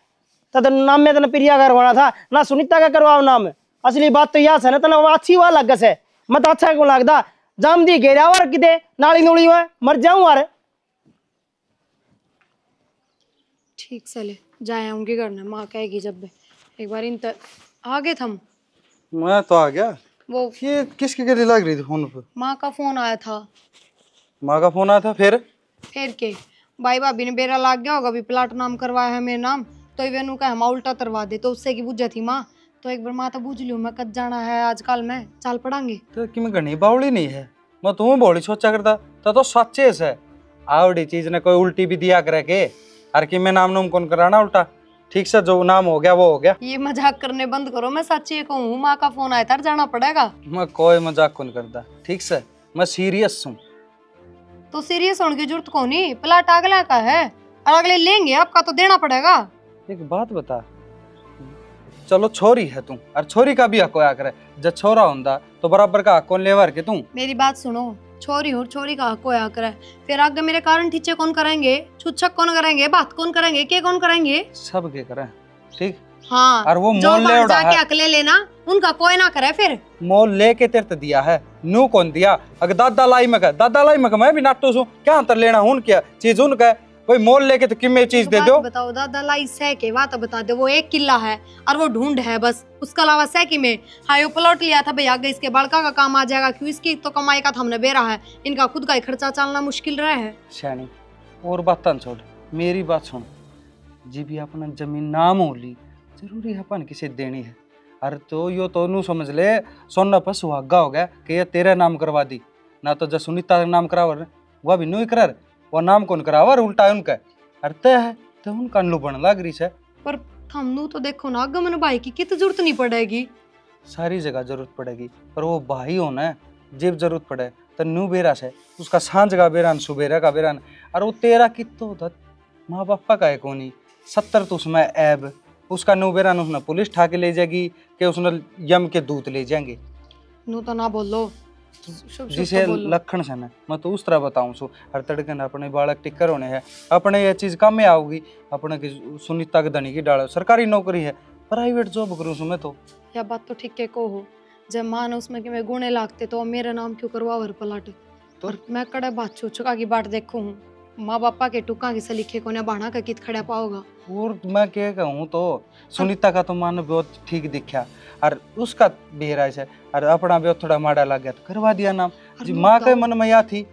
तो नाम में तो प्रिया का करवाना था ना सुनीता का करवाओ नाम। असली बात तो यह है ना तना अच्छी वाला लग से मत अच्छा क्यों लगता जाम दी घेरा और किते नाली नूली हुआ मर जाऊं अरे ठीक से ले जाए आऊंगी करना माँ कहेगी जब भी एक बार इन आगे थम। मैं तो आ गया। वो ये किसके लिए लग रही थी फोन पर? माँ का फोन आया था। माँ का फोन आया था फिर के भाई भाभी ने बेरा लाग गया होगा भी प्लाट नाम करवाया है मेरे नाम तो वेनू का हम उल्टा तरवा दे तो उससे की बुझा थी माँ तो एक बार माँ तो बुझ लियो मैं कद जाना है आजकल में चाल पड़ांगे तो कि मैं घनी बावड़ी नहीं है मैं तुम्हें बौड़ी सोचा करता तो सच्चे से आवड़ी चीज ने कोई उल्टी भी दिया करे के अरे कि मैं नाम नूम कौन कराना उल्टा ठीक से जो नाम हो गया वो हो गया। ये मजाक करने बंद करो मैं सच्ची कहूँ माँ का फोन आया था जाना पड़ेगा। मैं कोई मजाक कौन करता ठीक से मैं सीरियस हूँ। तो सीरियस होने की जरूरत कौन नहीं प्लाट अगला का है और अगले लेंगे आपका तो देना पड़ेगा। एक बात बता चलो छोरी है तू और छोरी का भी हक होया करे जब छोरा होंदा तो बराबर का हक कौन लेवर के तू। मेरी बात सुनो छोरी हो छोरी का हक होया करे फिर आगे मेरे कारण ठीचे कौन करेंगे छुच्छक कौन करेंगे बात कौन करेंगे के कौन करेंगे सब के करे ठीक। हाँ और वो जो मोल ले उड़ा जाके अकेले लेना उनका कोई ना करे फिर मोल लेके तेरे ते दिया है नू कौन दिया अगर दादा लाई में मैं भी नाटू सू क्या अंतर लेना हूं क्या चीज उनका भाई मोल लेके तो किम्मे चीज दे दो। बताओ दादा लाई सह के बात बता दो वो एक किला है और वो ढूंढ है बस उसके अलावा सह की में हाई प्लॉट लिया था भाई आगे इसके बड़का का काम आ जाएगा क्यों इसकी तो कमाई का हमने बेरा है इनका खुद का ही खर्चा चलना मुश्किल रहा है। श्यानी और बात छोड़ मेरी बात सुन जी भी अपना जमीन नाम हो ली जरूरी है अपन किसे देनी है अरे तो यो तो नू समझ ले सोना पर सुहागा हो गया कि ये तेरे नाम करवा दी ना तो जब सुनीता नाम करावर वह भी नू ही कर वो नाम कौन करावा और उल्टा उनका अरे तय है तो उनका लुबन लग रही है। पर हमनू तो देखो ना गमन भाई की कितनी जरूरत नहीं पड़ेगी। सारी जगह जरूरत पड़ेगी पर वो भाई होना है जब जरूरत पड़े तो नू बेरा से उसका सांझ का बेरान सुबेरा का बेरान और वो तेरा कितो होता माँ बापा का है कोनी 70 तो उसमें ऐब उसका नू बेरान उसने पुलिस ठा के ले जाएगी कि उसने यम के दूत ले जाएंगे। नू तो ना बोलो जिसे लक्षण से ना मैं तो उस तरह बताऊं सो हर तड़के ना अपने बालक टिक्कर होने हैं अपने ये चीज काम में आओगी अपने की सुनीता के धनी की डालो सरकारी नौकरी है प्राइवेट जॉब करूँ सो मैं तो या बात तो ठीक है को हो जब मान उसमें कि मैं गुणे लागते तो मेरा नाम क्यों करवा भर पलाट तो मैं कड़े बात चुका की बाट देखू हूँ माँ बापा के टुका की सलीखे को बाणा का कित खड़ा पाओगा। और मैं क्या कहूँ तो सुनीता का तो मान बहुत ठीक दिखा और उसका बेहरा है और अपना भी थोड़ा माड़ा लग गया तो करवा दिया नाम जी माँ के मन में या थी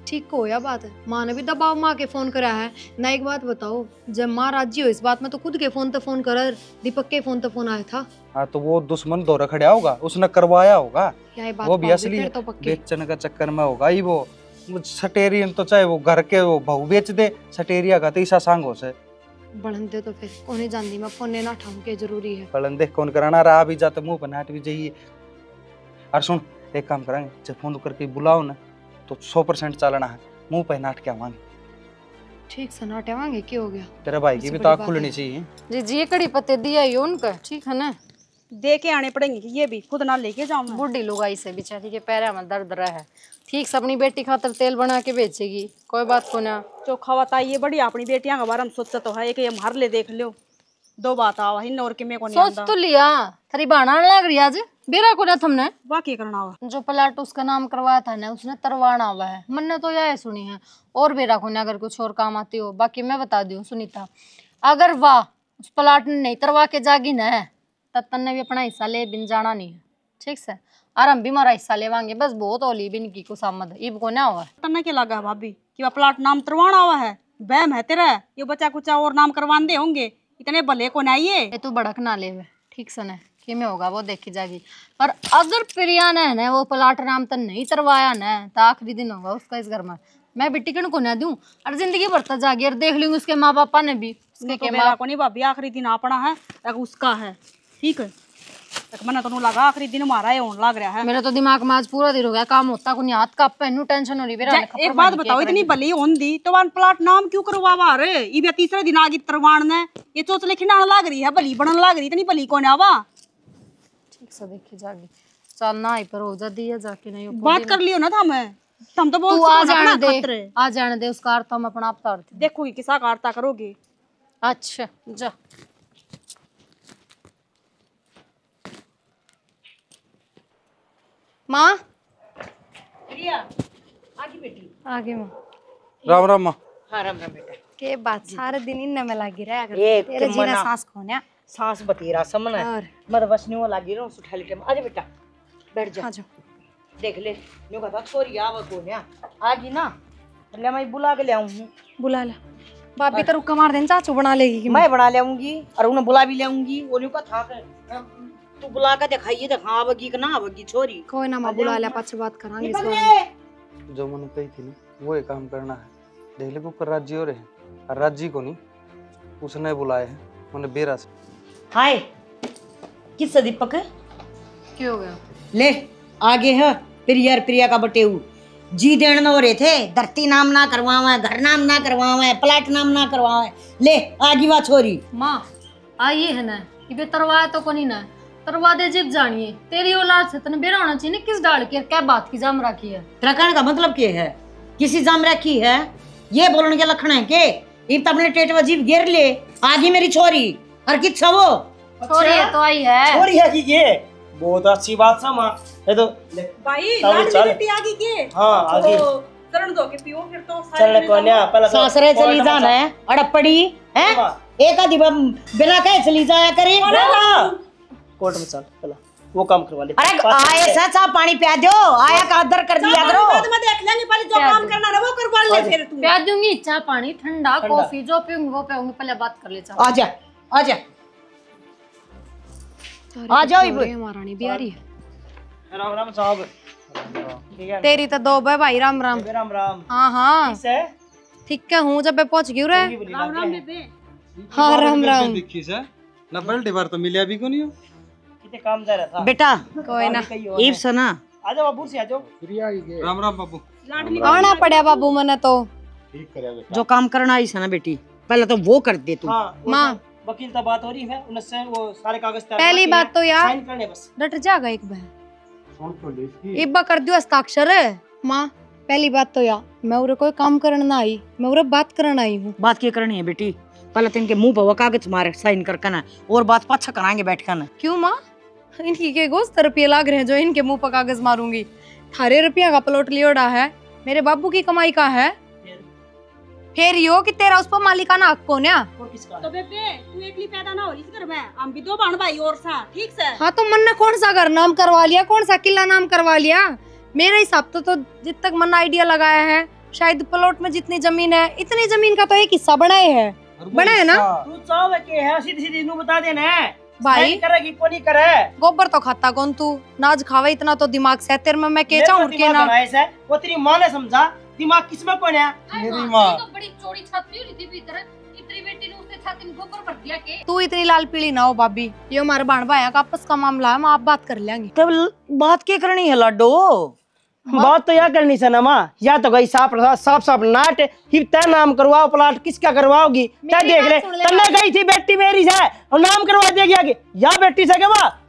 ठीक हो या बात है माँ ने भी दबाव माँ के फोन करा है ना। एक बात बताओ जब माँ राजी हो इस बात में तो खुद के फोन तो फोन कर दीपक के फोन तो फोन आया था। हाँ तो वो दुश्मन दौरा खड़ा होगा उसने करवाया होगा वो भी असली तो बेचने का चक्कर में होगा ही वो सटेरियन तो चाहे वो घर के वो भाव बेच दे सटेरिया का तो ईसा सांग हो से बढ़न दे तो फिर कौन ही जानती मैं फोन ना ठाऊं के जरूरी है बढ़न दे कौन कराना रहा भी जाते मुंह पर नाट भी जाइए। और सुन एक काम करेंगे जब फोन करके बुलाओ ना तो 100% चलना है मुंह पे नाट के आवांगे। ठीक से नाट आवांगे क्या हो गया तेरे भाई की भी तो आँख खुलनी चाहिए। जी जी कड़ी पत्ते दिया ही उनका ठीक है ना दे के आने पड़ेंगे कि ये भी खुद ना लेके जाऊं मैं। बूढ़ी लुगाई से बेचारी के पैर में दर्द रहा है ठीक से अपनी बेटी खातर तेल बना के बेचेगी कोई बात को ना चोखा बताइए बढ़िया अपनी बेटियां के बारे में सोचा तो है कि हम हर ले देख लो दो बात आवा ही और के में को नहीं सोच तो लिया थरी बाणा लग रही आज बेरा को ना हमने बाकी करना हुआ जो प्लाट उसका नाम करवाया था ना उसने तरवाना हुआ है मन ने तो यह सुनी है और बेरा को अगर कुछ और काम आती हो बाकी मैं बता दी हूँ सुनीता अगर वाह उस प्लाट ने नहीं तरवा के जागी ना तब तन्ने भी अपना हिस्सा ले बिन जाना नहीं है ठीक से और हम भी हमारा हिस्सा लेवांगे बस बहुत होली बिन की कुछ आमद इब को ना हुआ तन्ने के लगा भाभी कि वह प्लाट नाम तरवाना हुआ है बहम है तेरा ये बच्चा कुछ और नाम करवान दे होंगे इतने भले को नहीं है तू भड़क ना ले ठीक से ना कि में होगा वो देखी जाएगी पर अगर प्रिया ने है ना वो प्लाट नाम तो नहीं तरवाया ना तो आखिरी दिन होगा उसका इस घर में मैं भी टिकट को ना दूं और जिंदगी भरता जागी और देख लूंगी उसके माँ पापा ने भी उसके के माँ को नहीं भाभी आखिरी दिन अपना है उसका है ठीक है मैंने तो लगा आखिरी दिन हमारा है होने लग रहा है मेरा तो दिमाग में आज पूरा दिन हो गया काम होता कुछ हाथ का पहनू टेंशन हो रही है। एक बात बताओ इतनी भली होंदी तो वन प्लाट नाम क्यों करवा रहे ये तीसरे दिन आगे तरवान ने ये चोचले खिंडाने लग रही है भली बनने लग रही इतनी भली कौन आवा ठीक से देखी जागी चल ना ही पर हो जा दिया जाके नहीं बात कर लियो ना था मैं तुम तो बहुत आ जाने दे उसका अर्थ हम अपना आप देखोगी किसा का अर्थ करोगे। अच्छा जा माँ आगे बेटी आगे माँ राम राम माँ। हाँ राम राम बेटा के बात सारे दिन इन में लगी रहा तेरे जीना सांस खोने सांस बतेरा समन है मर बस नहीं वो लगी रहा उठा ले आजा बेटा बैठ जा देख ले न्यू कहा छोरी आवा को ना आगी ना ले मैं बुला के ले आऊं बुला ला भाभी तो रुक्का मार देन चाचू बना लेगी मैं बना ले आऊंगी और उन्हें बुला भी ले आऊंगी वो न्यू का था तू बुला के दिखाइए देखा आवगी कि ना आवगी छोरी कोई ना मां बुला ले पाछे बात करांगे इस बार जो मैंने कही थी ना वो एक काम करना है देख ले को कर राज्य हो रहे हैं और राज्य को नहीं उसने बुलाया है मैंने बेरा से हाय किस दीपक क्या हो गया ले आगे है प्रिया का बटेऊ जी देन न हो रहे थे धरती नाम ना करवावे घर नाम ना करवावे प्लाट नाम ना करवावे ले आगी वा छोरी माँ आइए है ना ये तरवाया तो कोनी ना तरवा दे जिब जानिए तेरी औलाद से तने बेरा होना चाहिए किस डाल के क्या बात की जाम रखी है तरकण का मतलब क्या है किसी जाम रखी है ये बोलने के लक्षण है के इब अपने टेट वजीब गिर ले आगी मेरी छोरी और किस वो छोरी है तो आई है छोरी है कि ये बहुत अच्छी बात सा मां ये तो भाई लाडली बेटी आगे के हां आगे करण दो के पियो फिर तो चलने को ना पहले सासरे चली जाना है अड़पड़ी है एक आधी बिना कहे चली जाया करे कोर्ट में चल पहला वो काम करवा ले अरे आए सचा पानी पिया दो आया का आदर कर दिया करो बाद में देख लेंगे पहले जो काम करना है वो करवा ले फिर तू पिया दूंगी चाय पानी ठंडा कॉफी जो पीऊंगी वो पीऊंगी पहले बात कर ले चाह आजा आजा आ जाओ इब महारानी भी आ रही है राम राम साहब ठीक है तेरी तो दो भाई राम राम राम राम हां हां किसे ठीक है हूँ जब मैं पहुंच गई रे। राम राम बेबे। हाँ राम राम। दिखी से ना बल्टी बार तो मिलिया भी को नहीं हो। कितने काम जा रहा था बेटा कोई ना ईब से ना आ जाओ बाबू से आ जाओ। राम राम बाबू। लाडली आना पड़ा बाबू मने तो। जो काम करना आई से ना बेटी पहले तो वो कर दे तू। हाँ माँ वकील तो बात हो रही है उनसे वो सारे कागज तैयार पहली करके बात तो यार साइन करने बस। डट जाएगा एक बार इब्बा कर दियो हस्ताक्षर। माँ पहली बात तो यार मैं उरे कोई काम करने ना आई, मैं उरे बात करने आई हूँ। बात क्या करनी है बेटी पहले तो इनके मुंह पर वो कागज मारे साइन करके ना और बात पाछा कराएंगे बैठ कर ना। क्यों माँ इनकी के गोश्त रुपये लाग रहे हैं जो इनके मुंह पर कागज मारूंगी। 18 रुपया का प्लॉट लियोड़ा है मेरे बाबू की कमाई का है। फिर यो कि तेरा उस पर मालिकाना हक कौन है? और किसका तो बेबे तू एकली पैदा ना हो रही इस घर में, हम भी दो बहन भाई और सा ठीक से। हाँ तो मन ने कौन सा घर नाम करवा लिया, कौन सा किला नाम करवा लिया? मेरे हिसाब तो जित तक मन आइडिया लगाया है शायद प्लॉट में जितनी जमीन है इतनी जमीन का तो एक हिस्सा बनाए है। बना है ना? तू चाव के है सीधी सीधी नु बता देना है भाई साइन करेगी को नहीं करे। गोबर तो खाता कौन तू, नाज खावे इतना तो दिमाग से तेरे में मैं के चाहूं के ना। वो तेरी माँ ने समझा दिमाग किसमें कौन है? मेरी माँ तो बड़ी चौड़ी छाती हुई थी भीतर, इतनी बेटी ने उसके छाती में गोबर भर दिया के। तू इतनी लाल पीली ना हो भाभी, ये हमारे भाण भाया का आपस का मामला है, हम आप बात कर लेंगे। तब बात क्या करनी है लाडो? बात तो यह करनी से ना माँ, या तो गई साफ नाट ही तय नाम करवाओ प्लाट किसका करवाओगी क्या देख ले। तन्ने गई थी बेटी मेरी से और नाम करवा देगी आगे या बेटी से के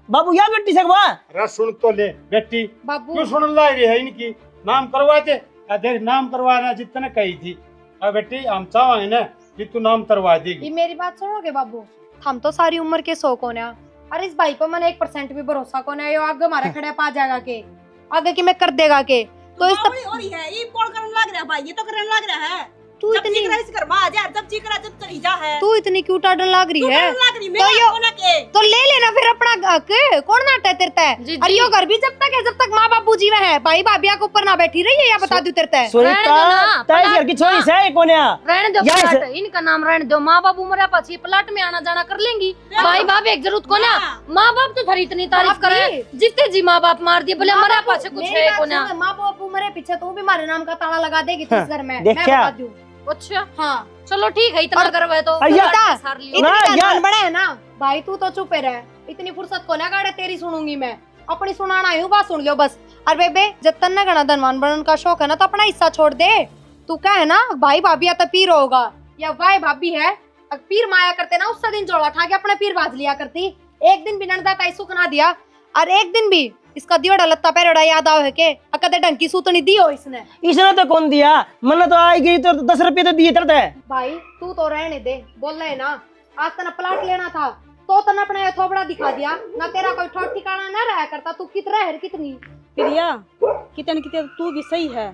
बाबू या बेटी से अरे सुन तो ले बेटी बाबू क्यों सुन ला रही है इनकी नाम करवाते देख नाम करवाना जितने कही थी। अब बेटी हम चाहेंगे ना कि तू नाम करवा देगी। ये मेरी बात सुनोगे बाबू? हम तो सारी उम्र के 100 कोने हैं और इस भाई पर मैंने 1% भी भरोसा कोने है। आगे हमारे खड़े पा जाएगा के आगे की मैं कर देगा के तो इस और है ये कौन करने लग रहा है भाई, ये तो करने लग रहा है। तू जब इतनी जी करा इस घर में आ जा, जब जी करा जब चली जा है। तू इतनी क्यों टाडन लग रही है? लग रही तो मेरा यो कोना के तो ले लेना फिर अपना हक, कौन नाटा है तेरे जी, और यो घर भी जब तक है जब तक माँ बापू जीवे है, भाई भाभिया के ऊपर ना बैठी रही है या बता दूं तेरे रहने दो सुनीता ना, तय घर की छोरी से कौन है? रहने दो यहाँ प्लाट, इनका नाम रहने दो। माँ बाप उम्र पची प्लाट में आना जाना कर लेंगी। भाई बाप एक जरूरत को ना, माँ बाप तो थारी इतनी तारीफ करे जितने जी माँ बाप मार दिए बोले मरा पाछे कुछ है को ना। माँ बापू मरे पीछे तू भी हमारे नाम का ताला लगा देगी इस घर में, देख मैं क्या? बता दूं। अच्छा हाँ चलो ठीक है, इतना करवाए तो अय्या, सार लियो। इतनी ना, जान यार। बड़े है ना भाई, तू तो चुप रह, इतनी फुर्सत को ना गाड़े तेरी सुनूंगी मैं, अपनी सुनाना आई हूँ, बात सुन लो बस। और बेबे जब तन्ने घना धनवान बनने का शौक है ना तो अपना हिस्सा छोड़ दे। तू क्या है ना भाई भाभी या तो पीर होगा या भाई भाभी है, अगर पीर माया करते ना उससे दिन जोड़ा उठा के अपने पीर बाज लिया करती। एक दिन भी नंदा का सुख ना दिया और एक दिन भी इसका दियोड़ा लत्ता पैरोड़ा याद आवे के कदे ढंग की सूतनी दी हो इसने। इसने तो कौन दिया? मन तो आई गई तो 10 रुपये तो दिए तरते। भाई तू तो रहने दे, बोल रहे ना आज तना प्लाट लेना था तो तना अपना थोबड़ा दिखा दिया ना, तेरा कोई ठोट ठिकाना ना रहा करता। तू कितना है कितनी प्रिया कितने कितने तू भी सही है।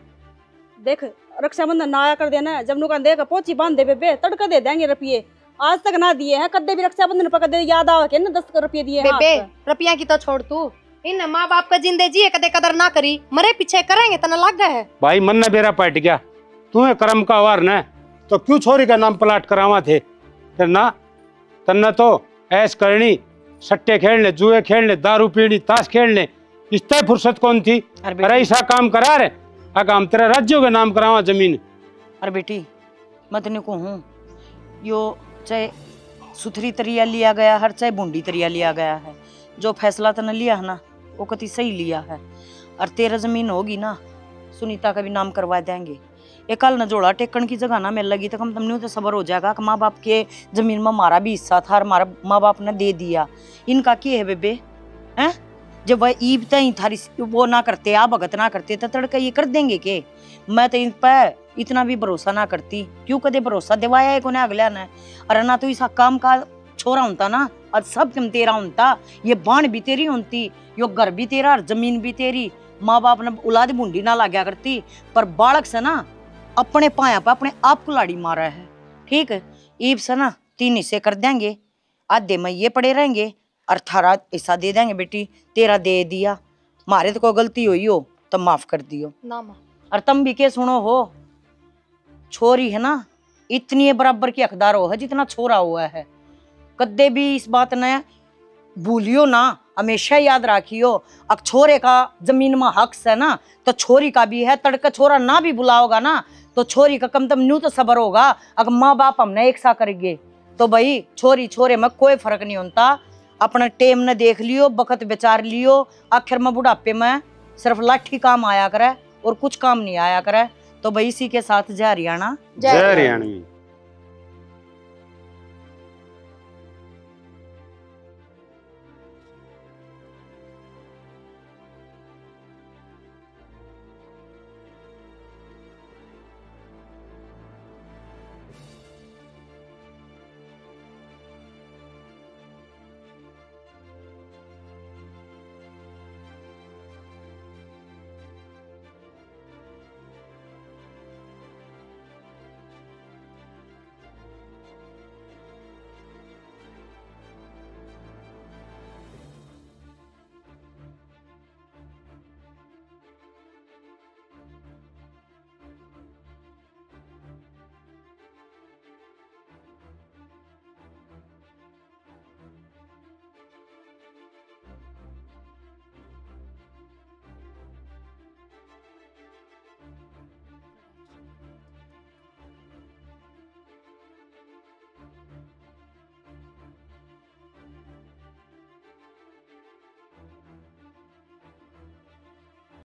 देख रक्षाबंधन ना आया कर देना, जब नुका देगा पोची बांध दे बेबे तड़का दे देंगे रुपये। आज तक ना दिए हैं, कदे भी रक्षाबंधन पर कदे याद आवे के ना 10 रुपये दिए हैं। बेबे रुपया की तो छोड़, तू इन माँ बाप का जिंदे जी कदे कदर ना करी, मरे पीछे करेंगे तना लग गए है। भाई मन ने बेरा पट गया तुम्हें कर्म का वार न तो क्यों छोरी का नाम प्लाट करावा थे फिर ना। तन्ना तो ऐश करनी, सट्टे खेलने, जुए खेलने, दारू पीनी, ताश खेलने, इस तय फुर्सत कौन थी? अरे ऐसा काम करा रहे अगर हम तेरा राज्यों के नाम करावा जमीन। अरे बेटी मैं तेने को हूँ यो चाहे सुथरी तरिया लिया गया है चाहे बूंदी तरिया लिया गया है, जो फैसला तने लिया है ना वो कति सही लिया है। और तेरा जमीन होगी ना सुनीता का भी नाम करवा देंगे। ये कल न जोड़ा टेकन की जगह ना मिल लगी तो कम तुमने तो सबर हो जाएगा कि माँ बाप के जमीन में हमारा भी हिस्सा था और हमारा माँ बाप ने दे दिया। इनका क्या है बेबे हैं? जब वह ईब तई थारी वो ना करते आ भगत ना करते तो तड़का ये कर देंगे के? मैं तो इन पर इतना भी भरोसा ना करती, क्यों कदे भरोसा दिवाया है कोने अगला ने। अरे ना तो इस काम का छोरा होता ना आज सब तुम तेरा होता, ये बाण भी तेरी होती, यो घर भी तेरा और जमीन भी तेरी। माँ बाप ने औलाद बूंदी ना लाग्या करती, पर बालक से ना अपने पाया पे अपने आप को लाड़ी मारा है। ठीक है ईब से ना 3 हिस्से कर देंगे, आधे में ये पड़े रहेंगे और थारा हिस्सा दे देंगे। बेटी तेरा दे दिया, मारे तो कोई गलती हुई हो तो माफ कर दियो ना माँ। और तुम भी के सुनो हो, छोरी है ना इतनी बराबर की हकदार हो है जितना छोरा हुआ है। कदे भी इस बात ने भूलियो ना, हमेशा याद रखियो अब छोरे का जमीन में हक है ना तो छोरी का भी है। तड़का छोरा ना भी बुलाओगा ना तो छोरी का कम न्यू तो सबर होगा। अगर माँ बाप हमने एक सा करेंगे तो भाई छोरी छोरे में कोई फर्क नहीं होता। अपना टेम ने देख लियो, बखत विचार लियो, आखिर में बुढ़ापे में सिर्फ लाठी काम आया करे और कुछ काम नहीं आया करे। तो भाई इसी के साथ जय हरियाणा। जय हरियाणवी।